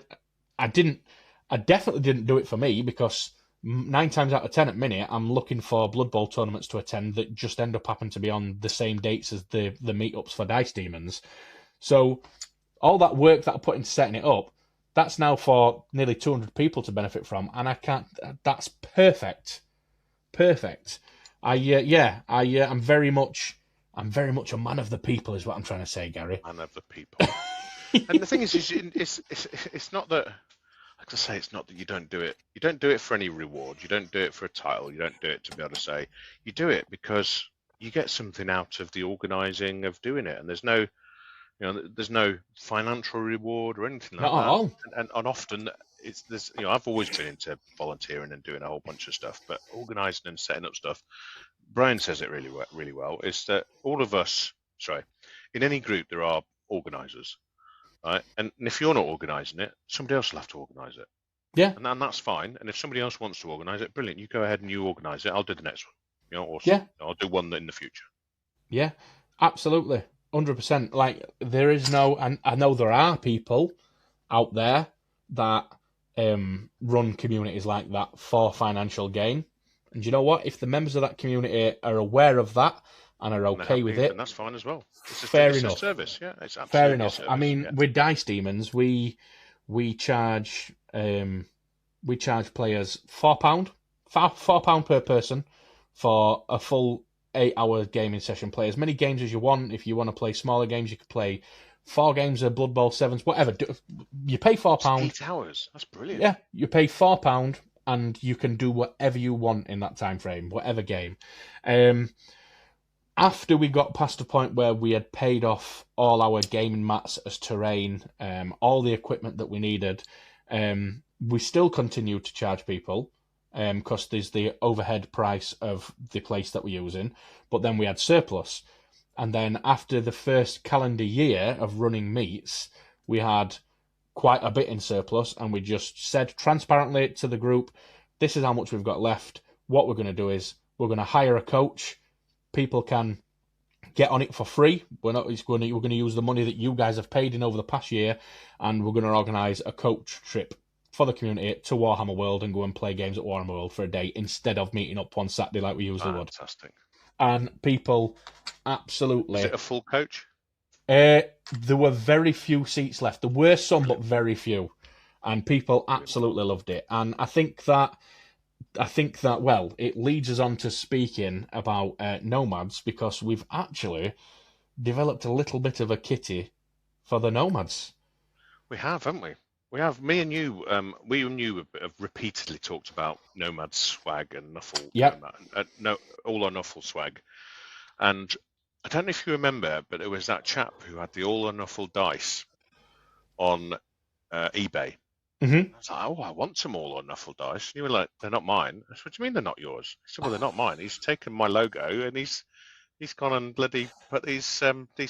definitely didn't do it for me, because 9 times out of 10 at minute, I'm looking for Blood Bowl tournaments to attend that just end up happening to be on the same dates as the meetups for Dice Demons. So all that work that I put into setting it up, that's now for nearly 200 people to benefit from, and that's perfect. I'm very much a man of the people, is what I'm trying to say, Gary. Man of the people. And the thing is it's not that. like to say, it's not that you don't do it. You don't do it for any reward. You don't do it for a title. You don't do it to be able to say. You do it because you get something out of the organising of doing it, and there's no financial reward or anything like Not at that. all. And often I've always been into volunteering and doing a whole bunch of stuff, but organising and setting up stuff. Brian says it really well. Is that all of us? Sorry, in any group there are organisers. Right, and if you're not organising it, somebody else will have to organise it. Yeah, and that's fine. And if somebody else wants to organise it, brilliant. You go ahead and you organise it. I'll do the next one. Or yeah, I'll do one in the future. yeah, absolutely, 100%. Like there is no, and I know there are people out there that run communities like that for financial gain. And you know what? If the members of that community are aware of that and are okay with it, then that's fine as well. Fair enough. A service, yeah, it's absolutely fair enough. A service, I mean, with Dice Demons, we charge players £4 per person for a full 8-hour gaming session. Play as many games as you want. If you want to play smaller games, you could play 4 games of Blood Bowl 7s, whatever. You pay £4. 8 hours. That's brilliant. Yeah, you pay £4 and you can do whatever you want in that time frame, whatever game. After we got past the point where we had paid off all our gaming mats as terrain, all the equipment that we needed, we still continued to charge people because there's the overhead price of the place that we're using, but then we had surplus. And then after the first calendar year of running meets, we had quite a bit in surplus, and we just said transparently to the group, this is how much we've got left. What we're going to do is we're going to hire a coach. People can get on it for free. We're going to use the money that you guys have paid in over the past year, and we're going to organise a coach trip for the community to Warhammer World and go and play games at Warhammer World for a day instead of meeting up one Saturday like we usually would. Fantastic. And people absolutely... Is it a full coach? There were very few seats left. There were some, but very few. And people absolutely loved it. And I think that, well, it leads us on to speaking about Nomads, because we've actually developed a little bit of a kitty for the Nomads. We have, haven't we? We have. Me and you, have repeatedly talked about Nomad swag and Nuffle. Yep. All or Nuffle swag. And I don't know if you remember, but it was that chap who had the all or Nuffle dice on eBay. Mm-hmm. I was like, I want some all or Nuffle dice. And you were like, they're not mine. I said, what do you mean they're not yours? I said, well, they're not mine. He's taken my logo and he's gone and bloody put these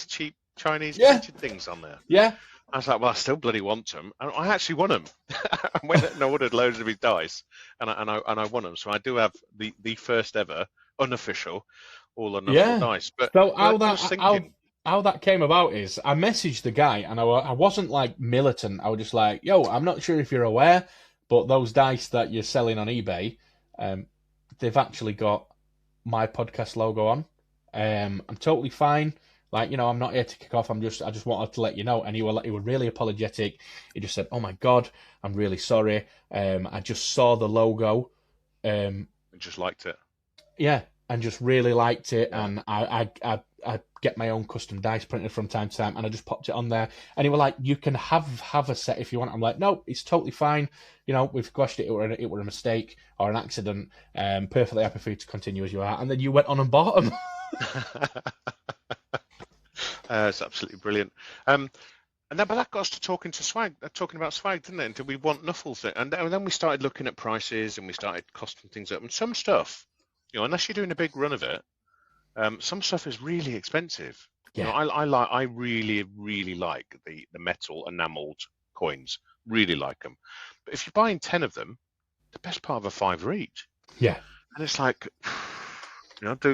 cheap Chinese printed things on there. Yeah. I was like, well, I still bloody want them. And I actually won them. I went and ordered loads of his dice, and I won them. So I do have the first ever unofficial all or Nuffle dice. But so how that came about is I messaged the guy, and I wasn't like militant. I was just like, yo, I'm not sure if you're aware, but those dice that you're selling on eBay, they've actually got my podcast logo on. I'm totally fine. Like, I'm not here to kick off. I just wanted to let you know. And he was really apologetic. He just said, "Oh my God, I'm really sorry. I just saw the logo. And just liked it. Yeah, and just really liked it. And I get my own custom dice printed from time to time, and I just popped it on there. And he was like, you can have a set if you want. I'm like, no, it's totally fine. We've squashed it. It were a mistake or an accident. Perfectly happy for you to continue as you are. And then you went on and bought them. It's absolutely brilliant. But that got us to talking about swag, didn't it? Until we want Nuffles, and then we started looking at prices and we started costing things up. And some stuff, unless you're doing a big run of it, some stuff is really expensive. Yeah. I really, really like the metal enameled coins. Really like them. But if you're buying 10 of them, the best part of a £5 each. Yeah. And it's like, and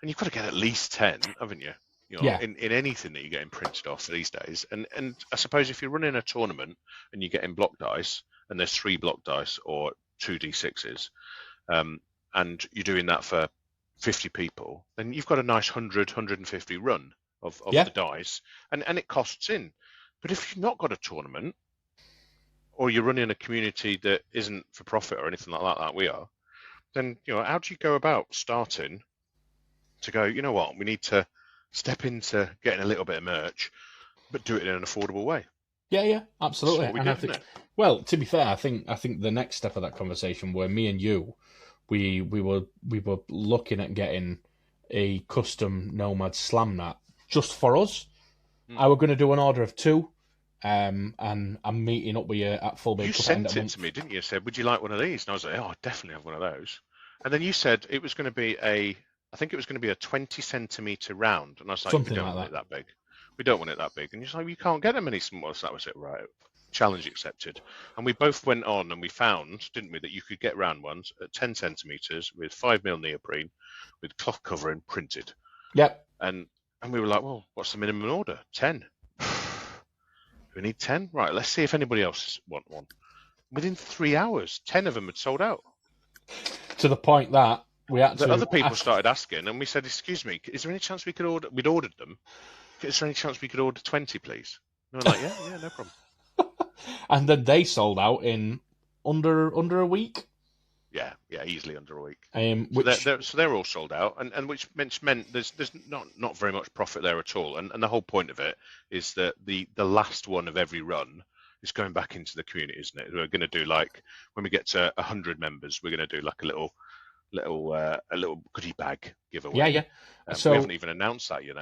you've got to get at least 10, haven't you? In anything that you're getting printed off these days. And I suppose if you're running a tournament and you're getting block dice, and there's 3 block dice or 2d6s, and you're doing that for 50 people, then you've got a nice 150 run of the dice, and it costs in. But if you've not got a tournament, or you're running a community that isn't for profit or anything like that we are, then how do you go about starting to go, you know what, we need to step into getting a little bit of merch, but do it in an affordable way? Yeah, absolutely. That's what we and did, Well, to be fair, I think the next step of that conversation were me and you. We were looking at getting a custom Nomad slam mat just for us. I were going to do an order of 2, and I'm meeting up with you at Full Bake You Cup sent it to me, didn't you? Said, would you like one of these? And I was like, oh, I definitely have one of those. And then you said it was going to be I think it was going to be a 20 centimetre round. And I was like, something we don't like want that. it that big. We don't want it that big. And you're like, you can't get them any smaller. So that was it, right? Challenge accepted. And we both went on and we found, didn't we, that you could get round ones at 10 centimetres with 5mm neoprene with cloth covering printed. Yep. And we were like, well, what's the minimum order? 10. We need 10? Right, let's see if anybody else want one. Within 3 hours, 10 of them had sold out. To the point that we had to... Other people started asking, and we said, excuse me, is there any chance we could order... We'd ordered them. Is there any chance we could order 20, please? And we were like, yeah, no problem. And then they sold out in under a week. Yeah, easily under a week. So they're all sold out, and which meant there's not very much profit there at all. And the whole point of it is that the last one of every run is going back into the community, isn't it? We're going to do, like, when we get to 100 members, we're going to do like a little goodie bag giveaway. Yeah. So we haven't even announced that yet.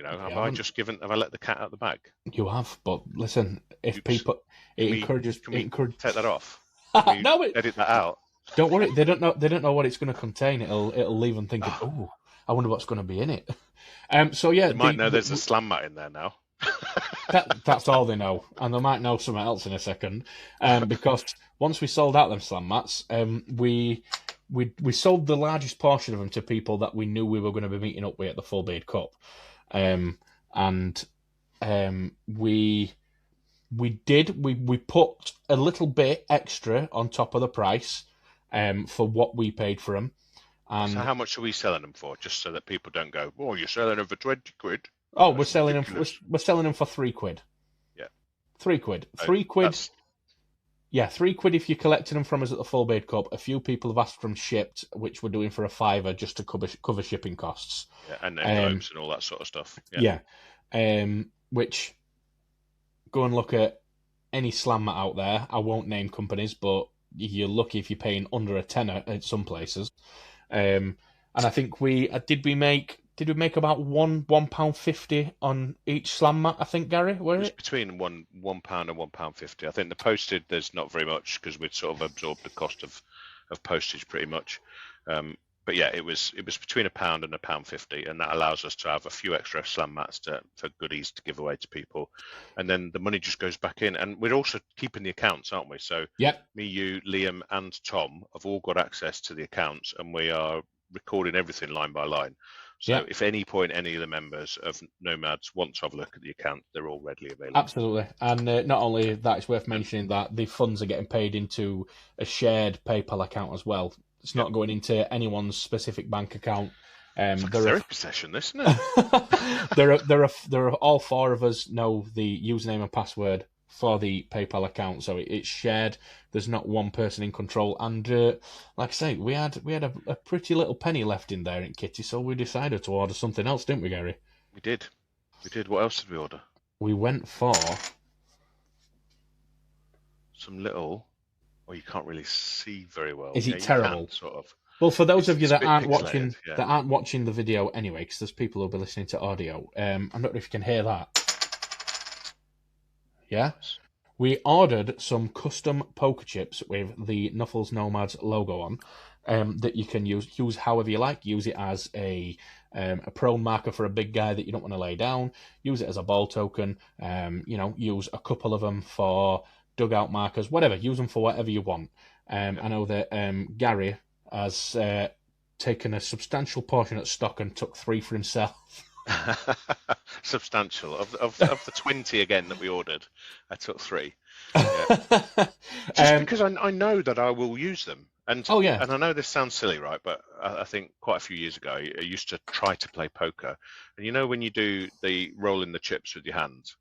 Have I let the cat out of the bag? You have, but listen, if people, it encourages. Take that off. No, edit that out. Don't worry, they don't know what it's going to contain. It'll leave them thinking, oh, I wonder what's going to be in it. So yeah, they might know there's a slam mat in there now. That's all they know, and they might know something else in a second. Because once we sold out them slam mats, we sold the largest portion of them to people that we knew we were going to be meeting up with at the Full Bake Cup. We put a little bit extra on top of the price for what we paid for them. And so how much are we selling them for? Just so that people don't go, oh, you're selling them for 20 quid. Oh, we're selling them for 3 quid. Yeah. 3 quid. 3 quid. Yeah, 3 quid if you're collecting them from us at the Full Bake Cup. A few people have asked for them shipped, which we're doing for £5 just to cover shipping costs. Yeah, and envelopes and all that sort of stuff. Yeah. Which, go and look at any slam mat out there. I won't name companies, but you're lucky if you're paying under a tenner at some places. And I think did we make about £1.50 on each slam mat, I think, Gary? It was between £1 and £1.50. I think the posted, there's not very much because we'd sort of absorbed the cost of postage pretty much. But yeah, it was between £1 and £1.50, and that allows us to have a few extra slam mats for goodies to give away to people, and then the money just goes back in. And we're also keeping the accounts, aren't we? So me, you, Liam, and Tom have all got access to the accounts, and we are recording everything line by line. So if at any point any of the members of Nomads want to have a look at the account, they're all readily available. Absolutely. And not only that, it's worth mentioning that the funds are getting paid into a shared PayPal account as well. It's not going into anyone's specific bank account. It's like a therapy session, isn't it? there are all 4 of us know the username and password for the PayPal account, so it's shared. There's not one person in control, and like I say, we had a pretty little penny left in there in Kitty, so we decided to order something else, didn't we, Gary? We did. What else did we order? We went for some little. Well, you can't really see very well. Is it terrible? Sort of. Well, for those of you that aren't watching the video anyway, because there's people who'll be listening to audio. I'm not sure if you can hear that. Yeah, we ordered some custom poker chips with the Nuffles Nomads logo on, that you can use however you like. Use it as a prone marker for a big guy that you don't want to lay down. Use it as a ball token. Use a couple of them for dugout markers, whatever. Use them for whatever you want. I know that Gary has taken a substantial portion at stock and took 3 for himself. Substantial. Of the 20 again that we ordered, I took 3. Yeah. Just because I know that I will use them. And and I know this sounds silly, right? But I think quite a few years ago, I used to try to play poker. And when you do the rolling the chips with your hands,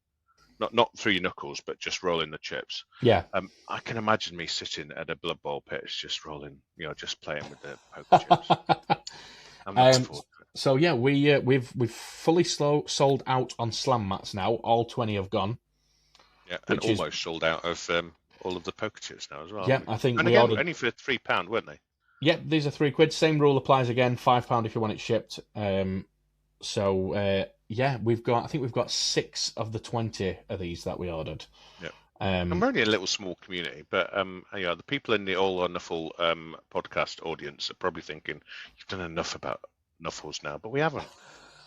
not through your knuckles, but just rolling the chips. Yeah. I can imagine me sitting at a Blood Bowl pitch, just rolling, just playing with the poker chips. So yeah, we've fully sold out on slam mats now. All 20 have gone. Yeah, and almost sold out of all of the poker chips now as well. Yeah, I think and we again, ordered only for £3, weren't they? Yeah, these are £3. Same rule applies again. £5 if you want it shipped. Yeah, I think we've got 6 of the 20 of these that we ordered. Yeah. And we're only a little small community, but the people in the All or Nuffle podcast audience are probably thinking you've done enough about Nuffles now, but we haven't.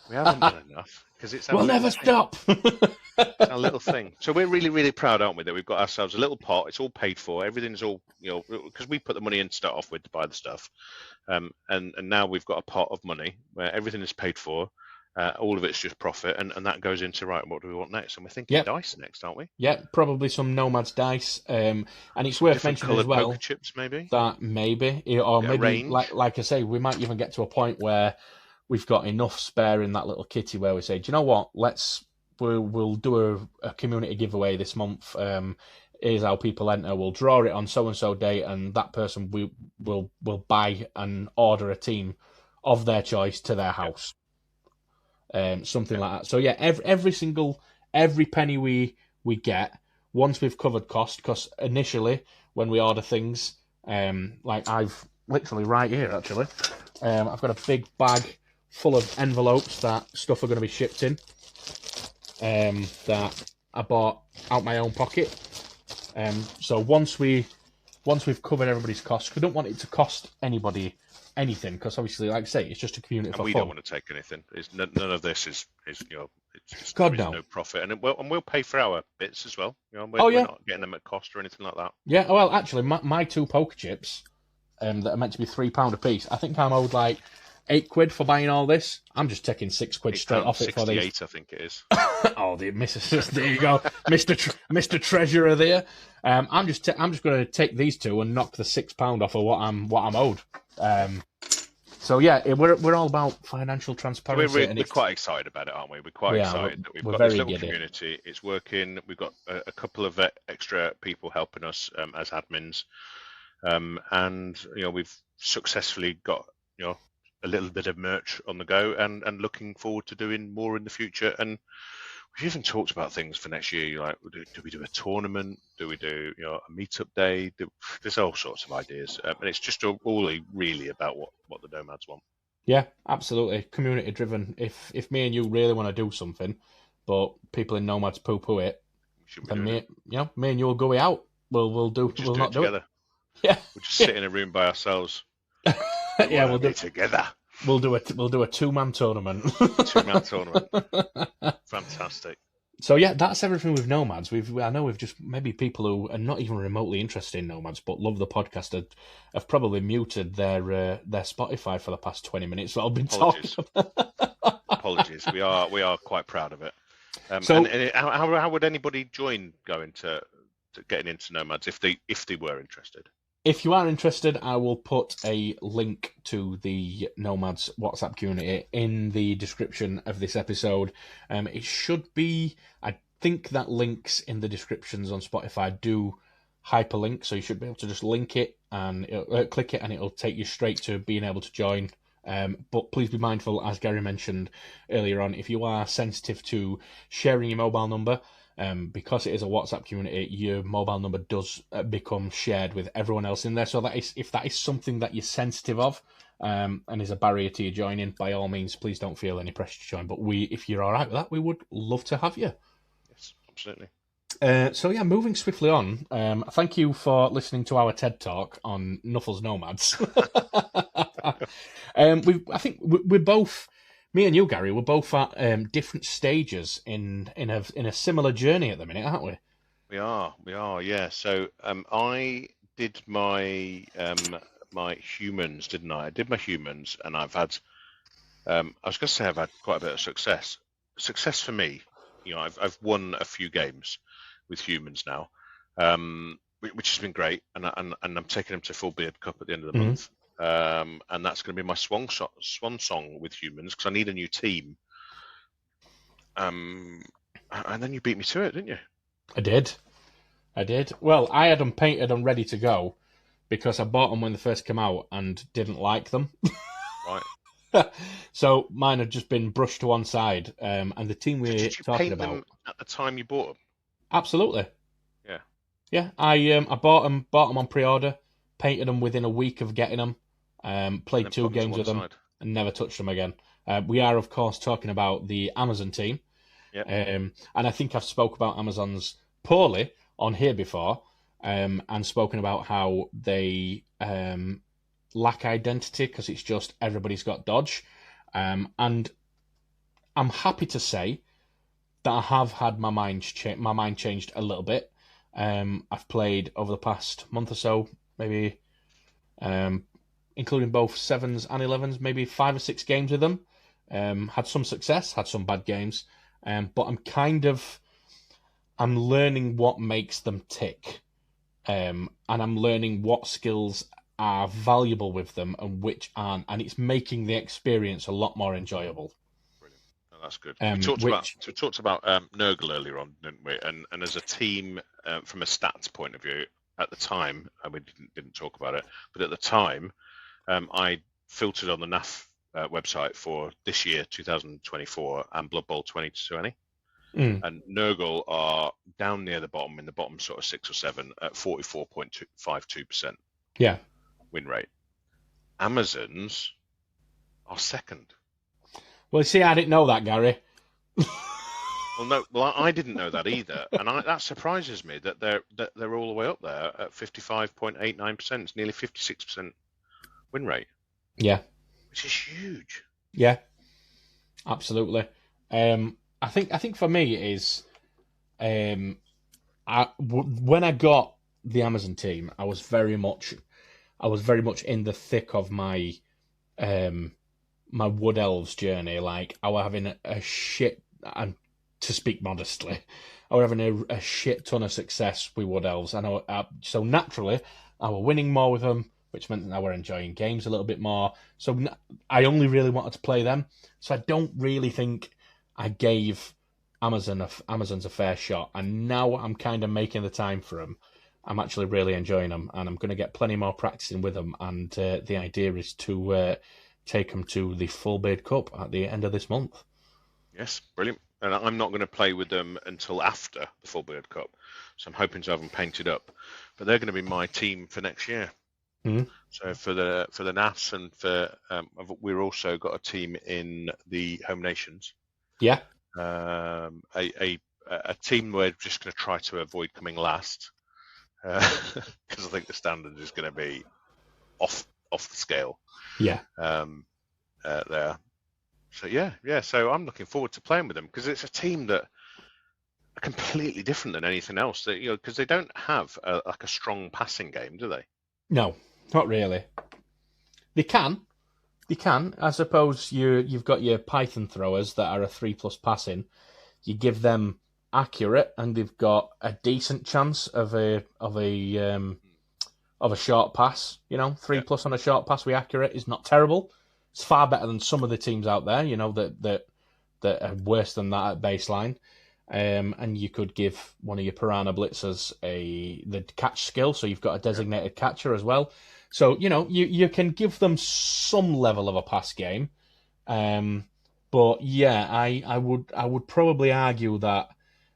We haven't done enough because it's we'll never stop. It's our little thing. So we're really, really proud, aren't we, that we've got ourselves a little pot. It's all paid for. Everything's all, because we put the money in to start off with to buy the stuff, and now we've got a pot of money where everything is paid for. All of it's just profit, and that goes into, right, what do we want next? And we're thinking dice next, aren't we? Yeah, probably some Nomads dice. And it's worth mentioning as well poker chips, maybe. That maybe, or maybe, like I say, we might even get to a point where we've got enough spare in that little kitty where we say, do you know what? We'll do a community giveaway this month. Here's how people enter. We'll draw it on so and so date, and that person will buy and order a team of their choice to their house. Something like that. So yeah, every penny we get, once we've covered cost, because initially when we order things, like I've literally right here actually, I've got a big bag full of envelopes that stuff are going to be shipped in, that I bought out my own pocket. So once we've covered everybody's costs, we don't want it to cost anybody anything, because obviously, like I say, it's just a community for fun. We don't want to take anything. None of this is it's no profit, and we'll pay for our bits as well. We're not getting them at cost or anything like that. Yeah, well, actually, my 2 poker chips, that are meant to be £3 a piece, I think I'm owed like £8 for buying all this. I'm just taking £6 straight off it for these. 68, I think it is. There you go, Mr. Treasurer there. I'm just going to take these 2 and knock the £6 off of what I'm owed. So yeah, we're all about financial transparency. We're quite excited about it, aren't we? We're quite excited that we've got this little community. It's working. We've got a couple of extra people helping us as admins, and we've successfully got a little bit of merch on the go, and looking forward to doing more in the future. And we've even talked about things for next year. Like, do we do a tournament? Do we do a meetup day? There's all sorts of ideas, and it's just all really about what the Nomads want. Yeah, absolutely, community driven. If me and you really want to do something, but people in Nomads poo it, then me and you will go out. We'll not do it. Yeah, we'll just sit in a room by ourselves. Yeah, we'll do it together. We'll do a 2-man tournament. 2-man tournament. Fantastic. So yeah, that's everything with Nomads. I know we've just, maybe people who are not even remotely interested in Nomads but love the podcast have probably muted their Spotify for the past 20 minutes that I've been talking about. Apologies. We are quite proud of it. How would anybody join going to getting into Nomads if they were interested? If you are interested, I will put a link to the Nomads WhatsApp community in the description of this episode. It should be, I think that links in the descriptions on Spotify do hyperlink, so you should be able to just link it and click it, and it'll take you straight to being able to join. But please be mindful, as Gary mentioned earlier on, if you are sensitive to sharing your mobile number, because it is a WhatsApp community, your mobile number does become shared with everyone else in there. So if that is something that you're sensitive of, and is a barrier to you joining, by all means, please don't feel any pressure to join. But if you're all right with that, we would love to have you. Yes, absolutely. So yeah, moving swiftly on. Thank you for listening to our TED Talk on Nuffles Nomads. I think we're both. Me and you, Gary, we're both at different stages in a similar journey at the minute, aren't we? We are, yeah. So I did my my humans, didn't I? I did my humans, and I've had, I was going to say I've had quite a bit of success. Success for me, I've won a few games with humans now, which has been great, and I'm taking them to Full Beard Cup at the end of the month. And that's going to be my swan song with humans, because I need a new team. And then you beat me to it, didn't you? I did. Well, I had them painted and ready to go because I bought them when they first came out and didn't like them. Right. So mine had just been brushed to one side. And the team we're talking about. Them at the time you bought them? Absolutely. Yeah. Yeah, I bought them on pre-order, painted them within a week of getting them, And played then two put them to games one with them, side. and never touched them again. We are, of course, talking about the Amazon team, Yep. and I think I've spoke about Amazon's poorly on here before, and spoken about how they lack identity because it's just everybody's got Dodge, and I'm happy to say that I have had my mind changed a little bit. I've played over the past month or so, maybe um, including both sevens and 11s, maybe 5 or 6 games with them. Had some success, had some bad games, but I'm learning what makes them tick, and I'm learning what skills are valuable with them and which aren't, and it's making the experience a lot more enjoyable. Brilliant. Oh, that's good. Which We talked about Nurgle earlier on, didn't we? And as a team, from a stats point of view, at the time, and we didn't talk about it, but at the time, I filtered on the NAF website for this year, 2024, and Blood Bowl 2020. And Nurgle are down near the bottom, in the bottom sort of 6 or 7 at 44.52% yeah. win rate. Amazons are second. Well, see, I didn't know that, Gary. Well, no, well, I didn't know that either, and that surprises me that they're all the way up there at 55.89%. It's nearly 56% win rate. Yeah, which is huge. Yeah, absolutely. I think for me it is, when I got the Amazon team, I was very much in the thick of my my Wood Elves journey. Like, I was having a shit, and to speak modestly, I was having a shit ton of success with Wood Elves, and so naturally I was winning more with them, which meant that I were enjoying games a little bit more. So I only really wanted to play them. So I don't really think I gave Amazon's a fair shot, and now I'm kind of making the time for them. I'm actually really enjoying them, and I'm going to get plenty more practicing with them. And the idea is to take them to the Full Beard Cup at the end of this month. Yes, brilliant. And I'm not going to play with them until after the Full Beard Cup, so I'm hoping to have them painted up. But they're going to be my team for next year. So for the NAS, and for we've also got a team in the Home Nations. Yeah. A team we're just going to try to avoid coming last, because I think the standard is going to be off the scale. Yeah. There. So yeah. So I'm looking forward to playing with them, because it's a team that are completely different than anything else. That, because they don't have a strong passing game, do they? No, not really. They can. I suppose you've got your Python throwers that are a 3+ passing. You give them accurate, and they've got a decent chance of a short pass. 3+ on a short pass with accurate is not terrible. It's far better than some of the teams out there. That are worse than that at baseline. And you could give one of your Piranha Blitzers the catch skill, so you've got a designated catcher as well. So you can give them some level of a pass game. But yeah, I would probably argue that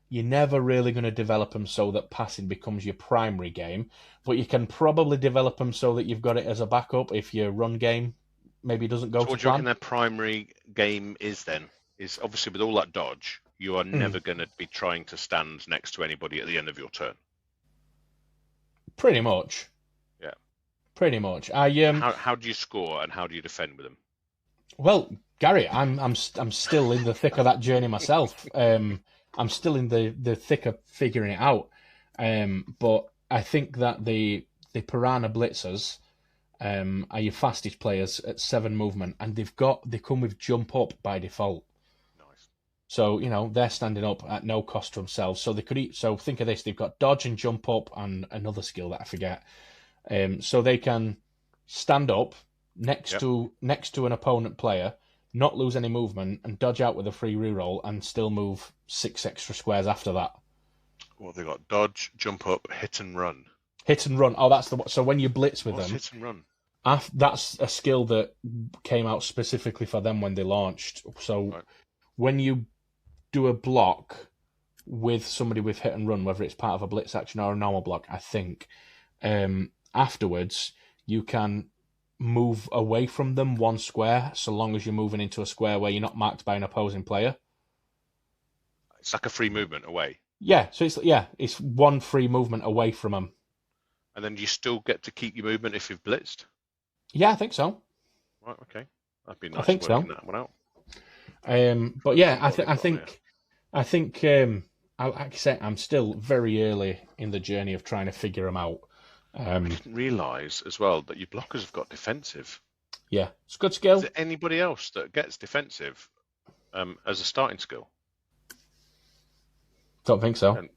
you're never really going to develop them so that passing becomes your primary game, but you can probably develop them so that you've got it as a backup if your run game maybe doesn't go to plan. So what do you reckon their primary game is then? Is obviously, with all that dodge, you are never going to be trying to stand next to anybody at the end of your turn. Pretty much. Yeah. Pretty much. How do you score, and how do you defend with them? Well, Gary, I'm still in the thick of that journey myself. I'm still in the thick of figuring it out. But I think that the Piranha Blitzers are your fastest players at 7 movement, and they come with jump up by default. Nice. So they're standing up at no cost to themselves. So they could So think of this: they've got dodge and jump up, and another skill that I forget. So they can stand up next to an opponent player, not lose any movement, and dodge out with a free reroll, and still move 6 extra squares after that. Well, they got dodge, jump up, hit and run. Hit and run. Oh, that's the one. So when you blitz with them, hit and run? That's a skill that came out specifically for them when they launched. So when you do a block with somebody with hit and run, whether it's part of a blitz action or a normal block, I think afterwards you can move away from them 1 square, so long as you're moving into a square where you're not marked by an opposing player. It's like a free movement away. Yeah, so it's 1 free movement away from them. And then you still get to keep your movement if you've blitzed? Yeah, I think so. Right, okay. That'd be nice. I think so. That one out. But yeah, I think, like I say, I'm still very early in the journey of trying to figure them out. I didn't realise as well that your blockers have got defensive. Yeah, it's a good skill. Is there anybody else that gets defensive as a starting skill? Don't think so. Never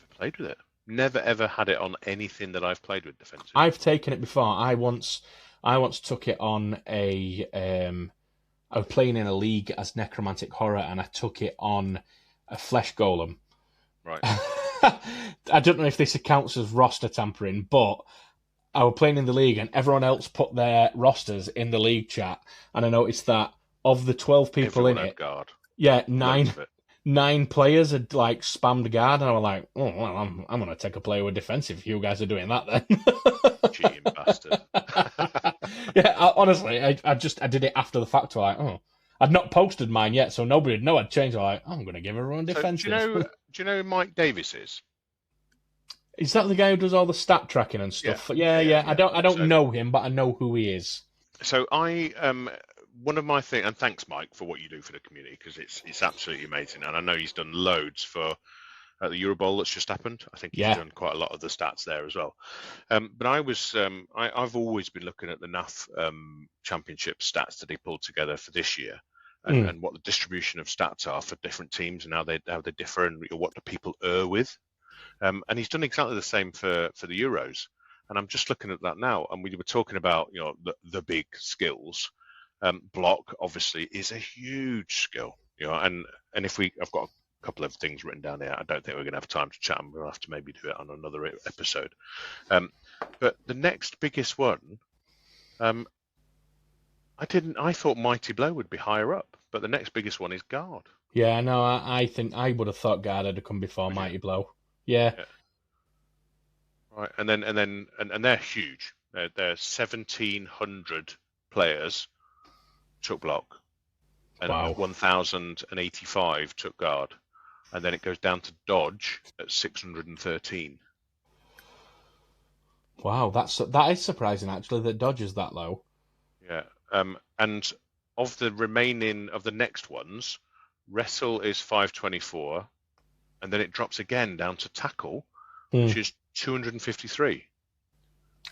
played with it. Never ever had it on anything that I've played with defensive. I've taken it before. I once took it on a. I was playing in a league as Necromantic Horror, and I took it on a Flesh Golem. Right. I don't know if this accounts as roster tampering, but I was playing in the league, and everyone else put their rosters in the league chat, and I noticed that of the 12 people Everyone in had it, guard. yeah, 9 players had like spammed guard, and I was like, oh well, I'm gonna take a player with defensive if you guys are doing that then. Cheating bastard. Yeah, honestly, I did it after the fact. I was like, oh, I'd not posted mine yet, so nobody would know I'd changed. I'm like, I'm gonna give everyone defensive. Do you know who Mike Davis is? Is that the guy who does all the stat tracking and stuff? Yeah. I don't know him, but I know who he is. So one of my things, and thanks Mike for what you do for the community, because it's absolutely amazing, and I know he's done loads for the Euro Bowl that's just happened. I think he's done quite a lot of the stats there as well. But I've always been looking at the NAF Championship stats that he pulled together for this year, and what the distribution of stats are for different teams and how they differ, and what do people err with. And he's done exactly the same for the Euros. And I'm just looking at that now, and we were talking about the big skills. Block obviously is a huge skill, and if I've got a couple of things written down here. I don't think we're going to have time to chat, and we'll have to maybe do it on another episode. But the next biggest one, I thought Mighty Blow would be higher up, but the next biggest one is guard. Yeah, no, I think I would have thought guard had come before Mighty Blow. Yeah. Right, and they're huge. They're 1,700 players took block, and 1,085 took guard, and then it goes down to dodge at 613. Wow, that is surprising actually that dodge is that low. Yeah, and of the remaining of the next ones, wrestle is 524, and then it drops again down to tackle, which is 253.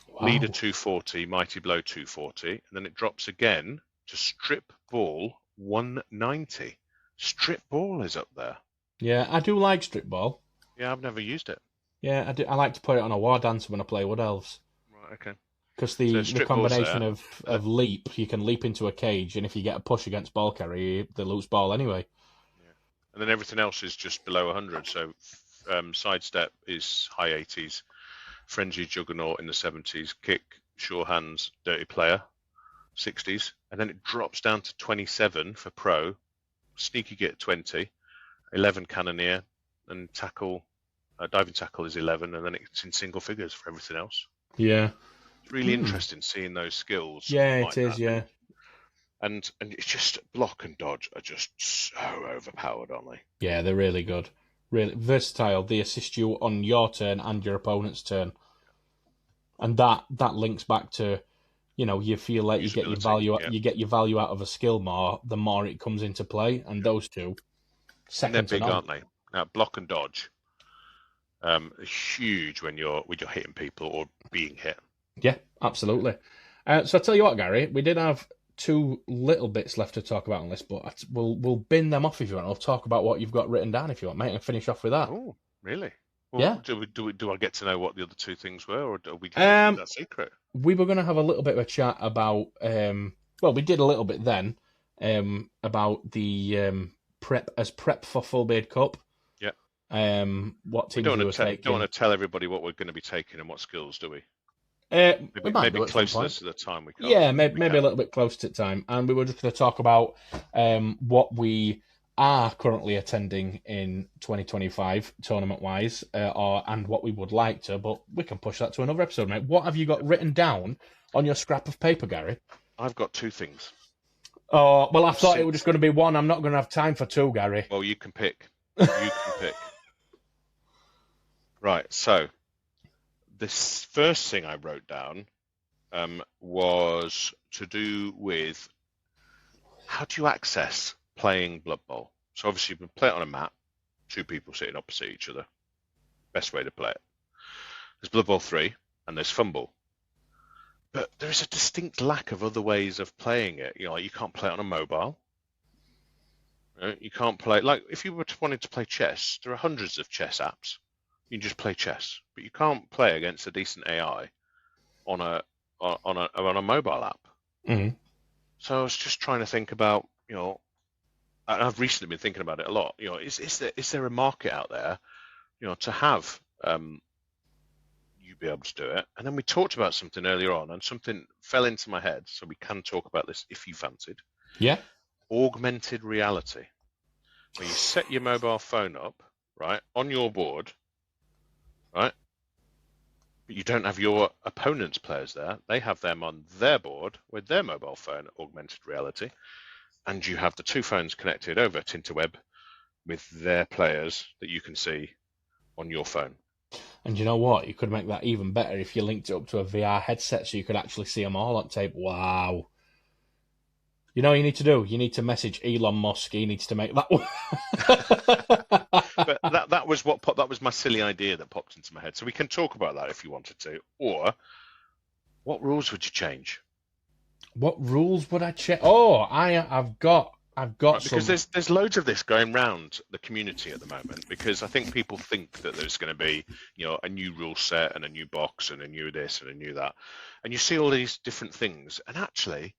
Wow. Leader 240, Mighty Blow 240, and then it drops again to strip ball 190. Strip ball is up there. Yeah, I do like strip ball. Yeah, I've never used it. Yeah, I do. I like to put it on a war dancer when I play Wood Elves. Right, okay. Because the combination of leap, you can leap into a cage, and if you get a push against ball carrier, they lose ball anyway. Yeah. And then everything else is just below 100. So sidestep is high 80s, frenzy juggernaut in the 70s, kick, sure hands, dirty player, 60s, and then it drops down to 27 for pro, sneaky git 20, 11 cannoneer, and tackle, diving tackle is 11, and then it's in single figures for everything else. Yeah. It's really interesting seeing those skills. Yeah, like it is, yeah. And it's just block and dodge are just so overpowered, aren't they? Yeah, they're really good. Really versatile. They assist you on your turn and your opponent's turn. And that links back to, you feel like you get your value, you get your value out of a skill more the more it comes into play, and those two, and they're big, aren't they? Now, block and dodge, huge when you're hitting people or being hit. Yeah, absolutely. So I tell you what, Gary, we did have 2 little bits left to talk about on this, but we'll bin them off if you want. I'll talk about what you've got written down if you want, mate, and finish off with that. Oh, really? Well, yeah. Do I get to know what the other 2 things were, or are we going to keep that secret? We were going to have a little bit of a chat about. We did a little bit then about the prep for Full Beard Cup. Yeah. What teams we were taking. Don't want to tell everybody what we're going to be taking and what skills, do we? Maybe closer to the time we can. Yeah, maybe a little bit closer to time, and we were just going to talk about what we are currently attending in 2025 tournament-wise, and what we would like to, but we can push that to another episode, mate. What have you got written down on your scrap of paper, Gary? I've got 2 things. Oh, well, I thought it was just going to be one. I'm not going to have time for 2, Gary. Well, you can pick. You can pick. Right, so this first thing I wrote down was to do with how do you access playing Blood Bowl? So obviously you can play it on a map, 2 people sitting opposite each other. Best way to play it. There's Blood Bowl 3 and there's Fumble. But there is a distinct lack of other ways of playing it. Like you can't play it on a mobile. You can't play, like if you were wanting to play chess, there are hundreds of chess apps. You can just play chess, but you can't play against a decent AI on a mobile app. Mm-hmm. So I was just trying to think about, and I've recently been thinking about it a lot. Is there a market out there, to have you be able to do it? And then we talked about something earlier on, and something fell into my head, so we can talk about this if you fancied. Yeah. Augmented reality, where you set your mobile phone up, right, on your board, right, but you don't have your opponent's players there. They have them on their board with their mobile phone, augmented reality, and you have the 2 phones connected over Tinterweb with their players that you can see on your phone. And you know what? You could make that even better if you linked it up to a VR headset so you could actually see them all on tape. Wow. You know what you need to do? You need to message Elon Musk. He needs to make that one. But that was my silly idea that popped into my head. So we can talk about that if you wanted to. Or what rules would you change? What rules would I change? Oh, I've got right, because there's loads of this going round the community at the moment, because I think people think that there's going to be a new rule set and a new box and a new this and a new that, and you see all these different things, and actually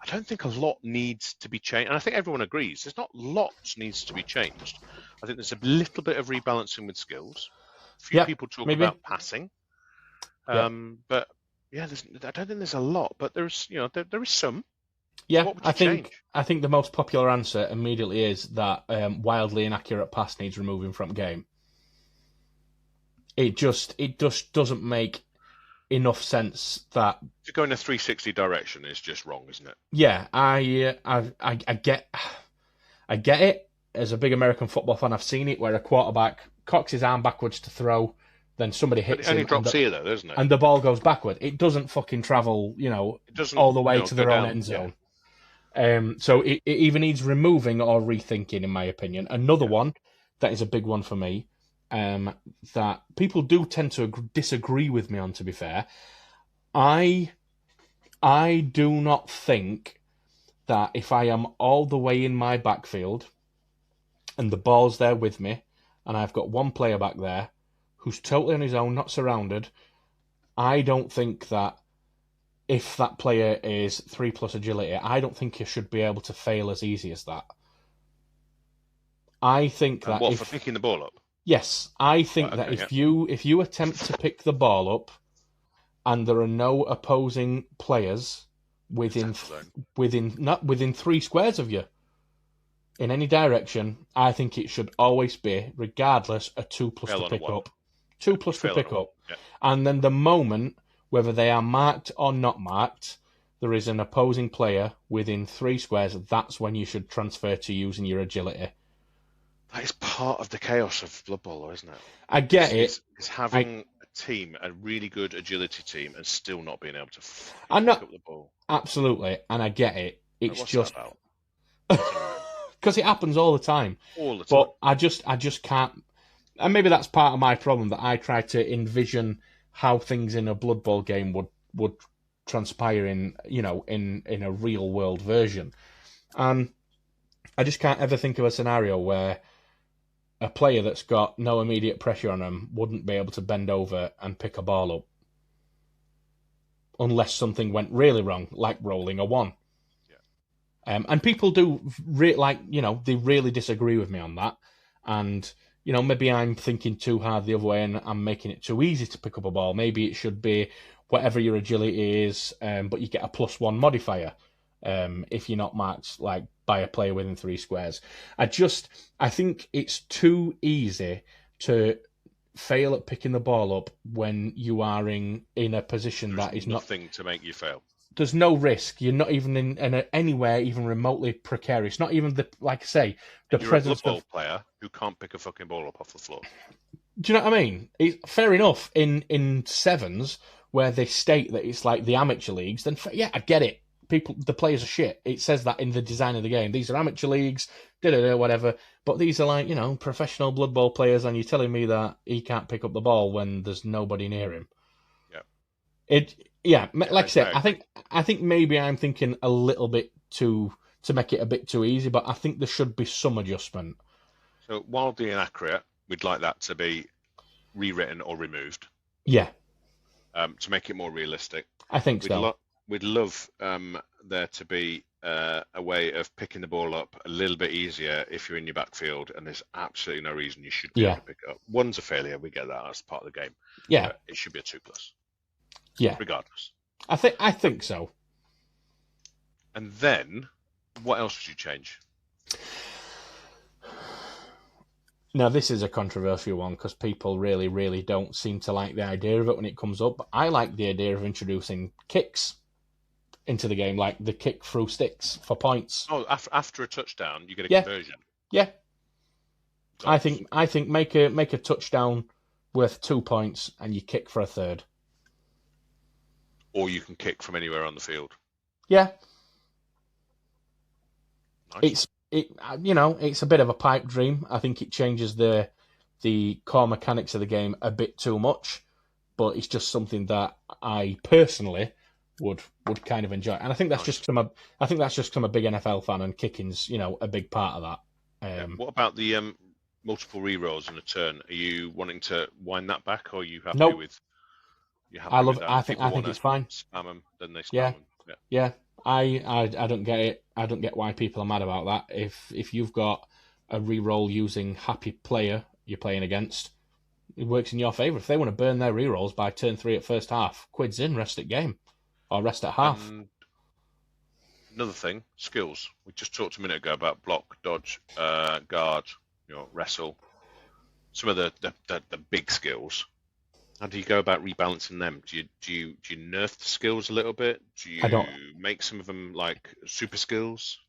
I don't think a lot needs to be changed. And I think everyone agrees there's not lots needs to be changed. I think there's a little bit of rebalancing with skills. A few people talk about passing. But yeah, I don't think there's a lot, but there's there is some. Yeah, so what would you change? I think the most popular answer immediately is that wildly inaccurate pass needs removing from game. It just doesn't make enough sense that to go in a 360 direction is just wrong, isn't it? Yeah, I get it. As a big American football fan, I've seen it where a quarterback cocks his arm backwards to throw, then somebody hits him. It only drops here, though, doesn't it? And the ball goes backward. It doesn't fucking travel, all the way to their own end zone. Yeah. So it either needs removing or rethinking, in my opinion. Another one that is a big one for me, that people do tend to disagree with me on, to be fair. I do not think that if I am all the way in my backfield and the ball's there with me, and I've got one player back there who's totally on his own, not surrounded, I don't think that if that player is 3+ agility, I don't think he should be able to fail as easy as that. I think that for picking the ball up? Yes, I think that if you attempt to pick the ball up and there are no opposing players within 3 squares of you in any direction, I think it should always be, regardless, a 2+ to pick up. 2+ to pick up. Yeah. And then the moment, whether they are marked or not marked, there is an opposing player within 3 squares, that's when you should transfer to using your agility. That is part of the chaos of Blood Bowl, isn't it? I get it. It's having a team, a really good agility team, and still not being able to pick up the ball. Absolutely, and I get it. It's what's just that about? because it happens all the time. All the time. But I just can't. And maybe that's part of my problem, that I try to envision how things in a Blood Bowl game would transpire in a real world version, and I just can't ever think of a scenario where a player that's got no immediate pressure on them wouldn't be able to bend over and pick a ball up. Unless something went really wrong, like rolling a 1. Yeah. And people do, they really disagree with me on that. And, maybe I'm thinking too hard the other way and I'm making it too easy to pick up a ball. Maybe it should be whatever your agility is, but you get a +1 modifier if you're not marked, like, by a player within 3 squares. I think it's too easy to fail at picking the ball up when you are in a position that is nothing to make you fail. There's no risk. You're not even in anywhere even remotely precarious. Not even like I say, the presence of a player who can't pick a fucking ball up off the floor. Do you know what I mean? Fair enough. In sevens where they state that it's like the amateur leagues, then yeah, I get it. The players are shit. It says that in the design of the game. These are amateur leagues, whatever. But these are like, professional Blood Bowl players, and you're telling me that he can't pick up the ball when there's nobody near him. Like I said, I think maybe I'm thinking a little bit to make it a bit too easy, but I think there should be some adjustment. So wildly inaccurate, we'd like that to be rewritten or removed. Yeah. To make it more realistic. I think so. We'd love there to be a way of picking the ball up a little bit easier if you're in your backfield, and there's absolutely no reason you should be able to pick it up. One's a failure, we get that as part of the game. Yeah. But it should be a 2+. Yeah. Regardless. I think so. And then, what else would you change? Now, this is a controversial one because people really, really don't seem to like the idea of it when it comes up. But I like the idea of introducing kicks into the game, like the kick through sticks for points. Oh, after a touchdown, you get a conversion. Yeah. I think make a touchdown worth 2 points and you kick for a third. Or you can kick from anywhere on the field. Yeah. Nice. It's a bit of a pipe dream. I think it changes the core mechanics of the game a bit too much, but it's just something that I personally would kind of enjoy. And I think that's just because I'm a big NFL fan, and kicking's a big part of that. What about the multiple rerolls in a turn? Are you wanting to wind that back, or are you happy with? I think it's fine. Spam them, then they spam them. Yeah. I don't get it. I don't get why people are mad about that. If you've got a reroll using happy player you're playing against, it works in your favour. If they want to burn their rerolls by turn 3 at first half, quid's in, rest at game. Or rest at half. And another thing, skills. We just talked a minute ago about block, dodge, guard, wrestle. Some of the big skills. How do you go about rebalancing them? Do you nerf the skills a little bit? Do you make some of them like super skills?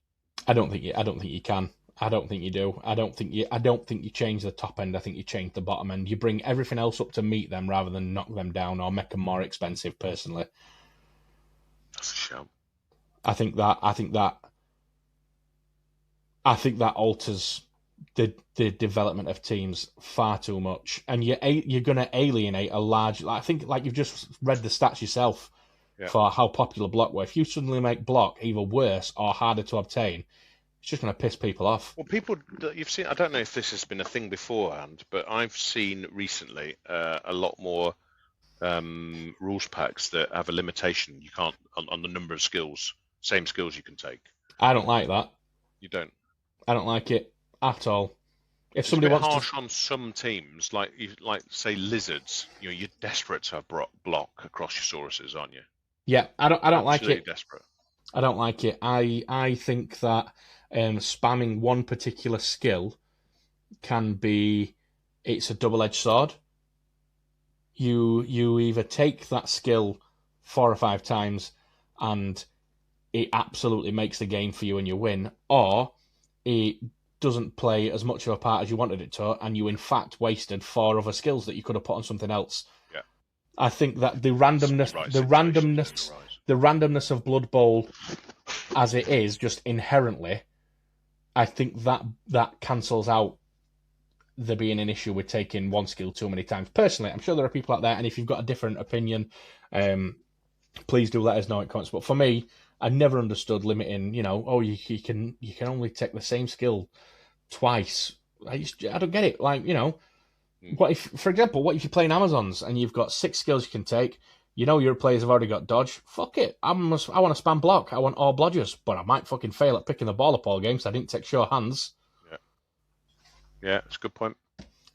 I don't think you can. I don't think you do. I don't think you change the top end. I think you change the bottom end. You bring everything else up to meet them rather than knock them down or make them more expensive. Personally, that's a shout. I think that alters the development of teams far too much, and you're going to alienate a large. I think, like you've just read the stats yourself for how popular block were. If you suddenly make block either worse or harder to obtain, it's just going to piss people off. Well, people you've seen. I don't know if this has been a thing beforehand, but I've seen recently a lot more rules packs that have a limitation. You can't on the number of skills, same skills you can take. I don't like that. You don't. I don't like it at all. If it's somebody a bit wants harsh on some teams, like say lizards, you're desperate to have block across your sauruses, aren't you? Yeah, I don't like it. Desperate. I don't like it. I think that spamming one particular skill it's a double-edged sword. You either take that skill 4 or 5 times and it absolutely makes the game for you and you win, or it doesn't play as much of a part as you wanted it to, and you in fact wasted 4 other skills that you could have put on something else. Yeah, I think that the randomness of Blood Bowl, as it is, just inherently, I think that cancels out there being an issue with taking one skill too many times. Personally, I'm sure there are people out there, and if you've got a different opinion, please do let us know in comments. But for me, I never understood limiting. You can only take the same skill twice. I don't get it. What if, for example, what if you're playing Amazons and you've got 6 skills you can take? Your players have already got dodge. Fuck it. I want to spam block. I want all blodgers, but I might fucking fail at picking the ball up all game, so I didn't take sure hands. Yeah, that's a good point.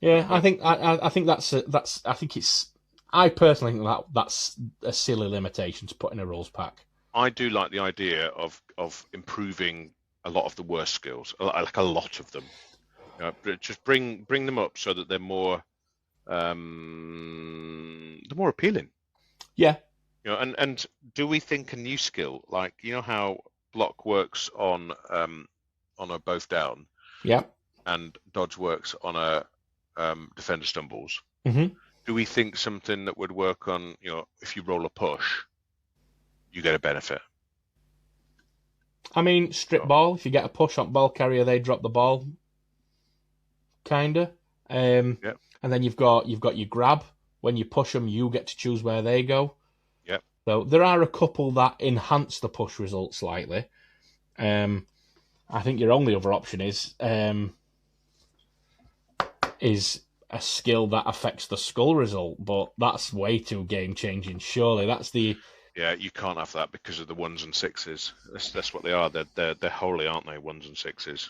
Yeah, I think I personally think that's a silly limitation to put in a rules pack. I do like the idea of improving a lot of the worst skills, like a lot of them. Just bring them up so that they're more appealing. Yeah. And do we think a new skill, like how block works on a both down, Yeah, and dodge works on a defender stumbles? Mm-hmm. Do we think something that would work on, if you roll a push, you get a benefit? I mean, strip ball. If you get a push on ball carrier, they drop the ball. Kinda. Yep. And then you've got your grab. When you push them, you get to choose where they go. Yep. So there are a couple that enhance the push result slightly. I think your only other option is a skill that affects the skull result, but that's way too game changing. Surely that's the. Yeah, you can't have that because of the 1s and 6s. That's what they are. They're holy, aren't they? 1s and 6s.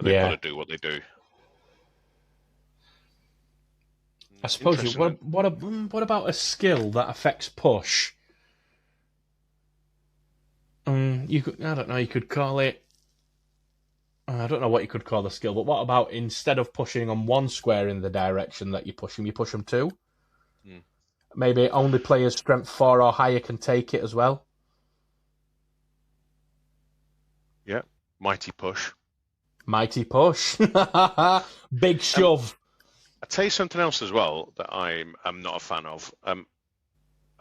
They've got to do what they do. I suppose. What about a skill that affects push? You could. I don't know. You could call it. I don't know what you could call the skill, but what about instead of pushing on one square in the direction that you push them two? Maybe only players strength 4 or higher can take it as well. Yeah, mighty push. Mighty push. Big shove. I'll tell you something else as well that I'm not a fan of. I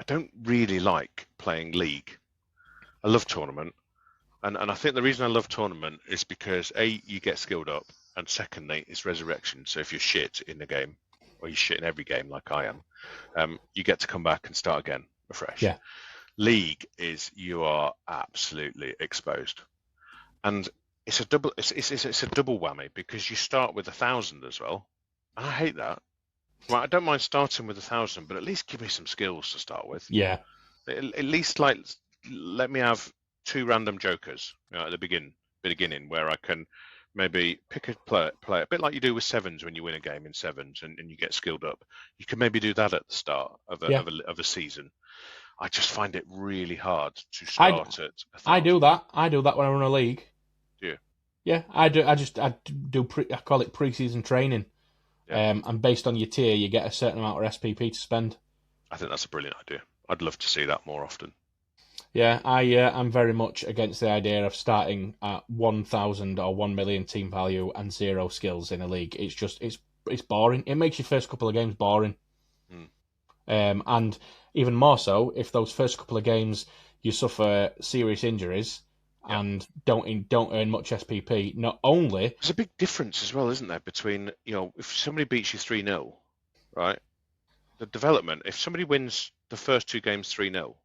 don't really like playing League. I love tournament. And I think the reason I love tournament is because A, you get skilled up, and secondly, it's resurrection. So if you're shit in the game, or you're shit in every game like I am, you get to come back and start again, afresh. Yeah. League is you are absolutely exposed, and it's a double whammy because you start with 1,000 as well, and I hate that. Well, I don't mind starting with 1,000, but at least give me some skills to start with. Yeah. At least let me have 2 random jokers at the beginning where I can maybe pick a player, a bit like you do with 7s when you win a game in 7s and you get skilled up. You can maybe do that at the start of a season. I just find it really hard to start at 1,000. I do that. I do that when I run a league. Do you? Yeah, I do. I call it pre-season training. Yeah. And based on your tier, you get a certain amount of SPP to spend. I think that's a brilliant idea. I'd love to see that more often. Yeah, I'm very much against the idea of starting at 1,000 or 1 million team value and 0 skills in a league. It's just it's boring. It makes your first couple of games boring. And even more so if those first couple of games you suffer serious injuries and don't earn much SPP. Not only there's a big difference as well, isn't there, between if somebody beats you 3-0, right? The development. If somebody wins the first 2 games 3-0.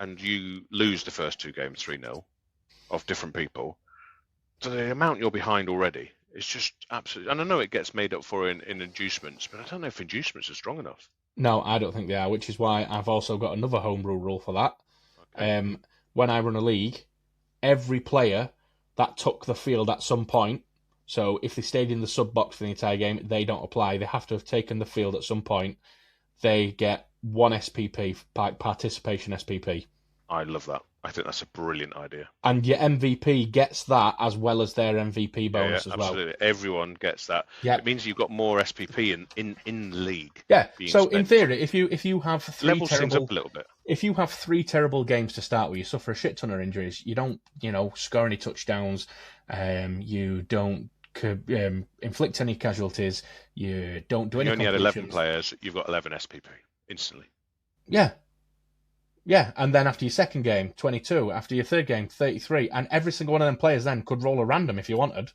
And you lose the first 2 games 3-0 of different people, so the amount you're behind already is just absolutely. And I know it gets made up for in inducements, but I don't know if inducements are strong enough. No, I don't think they are, which is why I've also got another homebrew rule for that. Okay. When I run a league, every player that took the field at some point, so if they stayed in the sub box for the entire game, they don't apply. They have to have taken the field at some point. They get 1 SPP, participation SPP. I love that. I think that's a brilliant idea. And your MVP gets that as well as their MVP bonus as well. Absolutely. Everyone gets that. Yeah. It means you've got more SPP in the league. Yeah. So spent. In theory, if you have 3 levels things up a little bit. If you have 3 terrible games to start with, you suffer a shit ton of injuries. You don't, score any touchdowns. You don't inflict any casualties. You don't do any. You only had 11 players. You've got 11 SPP instantly. Yeah. Yeah, and then after your second game, 22. After your third game, 33. And every single one of them players then could roll a random if you wanted.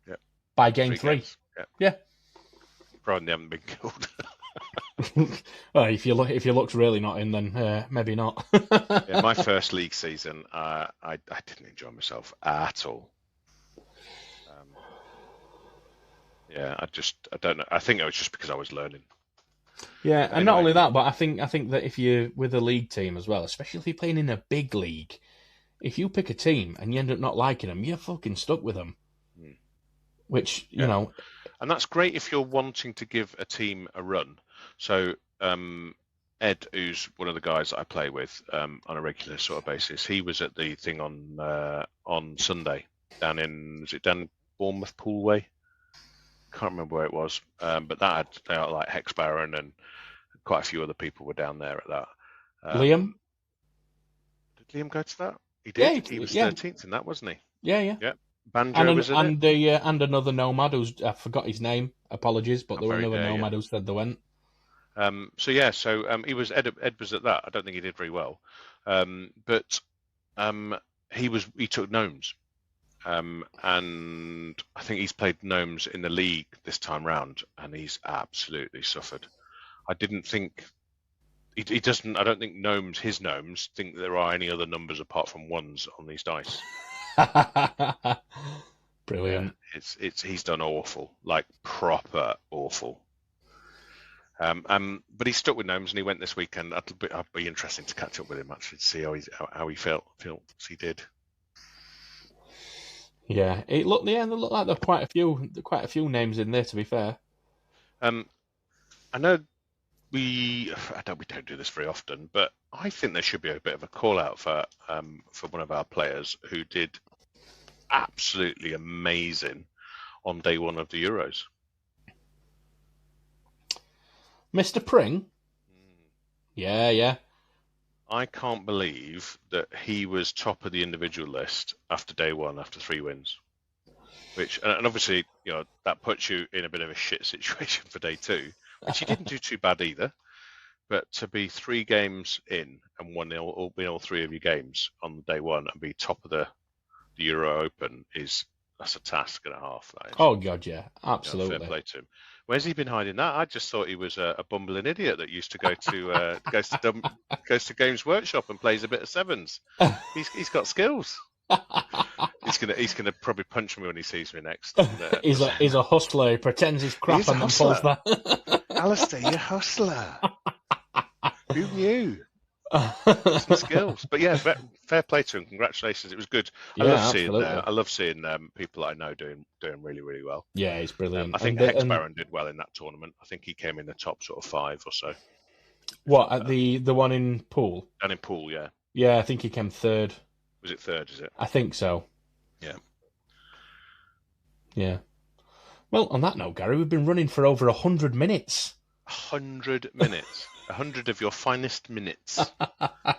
Yeah. By game 3. Yeah. Provided they haven't been killed. Well, if your luck's really not in, then maybe not. Yeah, my first league season, I didn't enjoy myself at all. I don't know. I think it was just because I was learning. Yeah, and not only that, but I think that if you're with a league team as well, especially if you're playing in a big league, if you pick a team and you end up not liking them, you're fucking stuck with them. Which, you know... And that's great if you're wanting to give a team a run. So Ed, who's one of the guys that I play with on a regular sort of basis, he was at the thing on Sunday down in Bournemouth Pool Way? Can't remember where it was, but that had like Hex Baron and quite a few other people were down there at that. Liam? Did Liam go to that? He Yeah, did. He was 13th in that, wasn't he? Yeah. Yeah. Banjo was in it. And another nomad who's I forgot his name. Apologies, but there were another nomad who said they went. So he was Ed was at that. I don't think he did very well, but he took gnomes, and I think he's played gnomes in the league this time round, and he's absolutely suffered. I didn't think he doesn't. I don't think his gnomes think there are any other numbers apart from ones on these dice. Brilliant. He's done awful, like proper awful. But he stuck with gnomes and he went this weekend. I'd be interesting to catch up with him actually to see how he feels he did. Yeah, it looked like there were quite a few names in there. To be fair, I know we don't do this very often, but I think there should be a bit of a call out for one of our players who did absolutely amazing on day one of the Euros. Mr. Pring? Yeah. I can't believe that he was top of the individual list after day one, after 3 wins. And obviously, that puts you in a bit of a shit situation for day 2, which he didn't do too bad either. But to be 3 games in and win all 3 of your games on day 1 and be top of the Euro Open that's a task and a half. Oh God, yeah, absolutely. Fair play to him. Where's he been hiding that? I just thought he was a bumbling idiot that used to go to goes to Games Workshop and plays a bit of sevens. He's got skills. He's gonna probably punch me when he sees me next. He's a hustler. He pretends he's crap and then pulls that. Alistair, you're a hustler. Who knew? Some skills, but yeah, fair play to him. Congratulations, it was good. I love seeing people that I know doing really, really well. Yeah, he's brilliant. I think Hex Baron did well in that tournament. I think he came in the top sort of 5 or so. What at the one in Pool? And in Pool, yeah. Yeah, I think he came 3rd. Was it 3rd? Is it? I think so. Yeah. Well, on that note, Gary, we've been running for over 100 minutes. 100 minutes. 100 of your finest minutes. I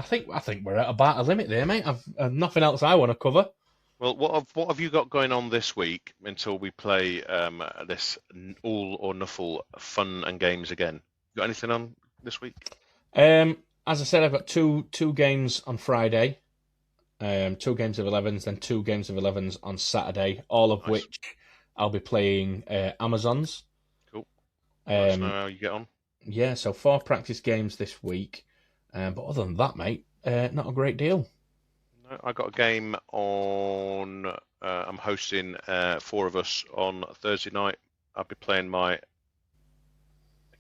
think we're at about a limit there, mate. I've nothing else I want to cover. Well, what have you got going on this week until we play this all or nothing fun and games again? Got anything on this week? As I said, I've got two games on Friday, 2 games of 11s, then 2 games of 11s on Saturday, all of which I'll be playing Amazons. Let us know how you get on. Yeah, so 4 practice games this week. But other than that, mate, not a great deal. No, I got a game on. I'm hosting 4 of us on Thursday night. I'll be playing my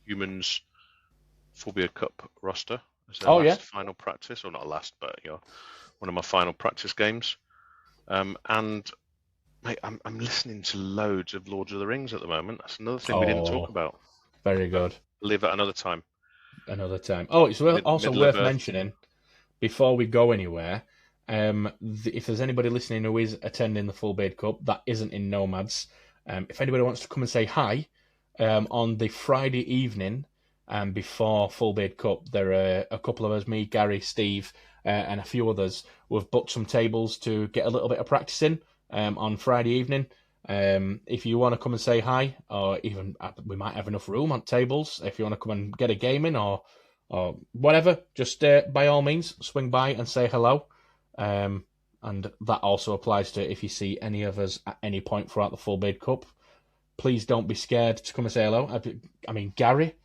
Humans Phobia Cup roster. As final practice, or not last, but one of my final practice games. And mate, I'm listening to loads of Lords of the Rings at the moment. That's another thing we didn't talk about. Very good. Leave that another time. Oh, it's also worth mentioning, before we go anywhere, if there's anybody listening who is attending the Full Beard Cup that isn't in Nomads, if anybody wants to come and say hi, on the Friday evening before Full Beard Cup, there are a couple of us, me, Gary, Steve, and a few others, who have booked some tables to get a little bit of practice in on Friday evening. If you want to come and say hi, or even we might have enough room on tables. If you want to come and get a game in or whatever, just by all means swing by and say hello. And that also applies to if you see any of us at any point throughout the Full Beard Cup. Please don't be scared to come and say hello. I mean, Gary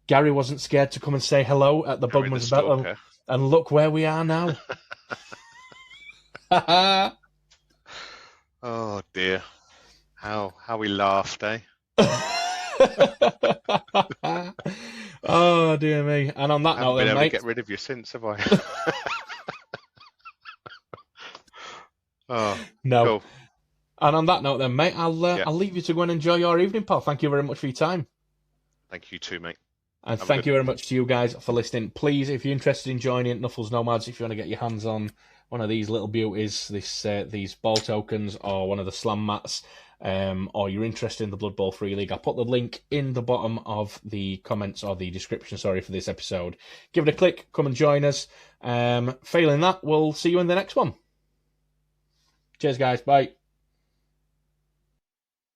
wasn't scared to come and say hello at the Bugman's Battle, and look where we are now. Oh dear. How we laughed, eh? Oh dear me! And on that note, been able mate, to get rid of you since, have I? Oh no. Cool. And on that note, then, mate, I'll leave you to go and enjoy your evening, pal. Thank you very much for your time. Thank you too, mate. And thank you very much to you guys for listening. Please, if you're interested in joining Knuffles Nomads, if you want to get your hands on one of these little beauties, these ball tokens, or one of the slam mats, or you're interested in the Blood Bowl Free League, I'll put the link in the bottom of the comments or the description, for this episode. Give it a click, come and join us. Failing that, we'll see you in the next one. Cheers, guys. Bye.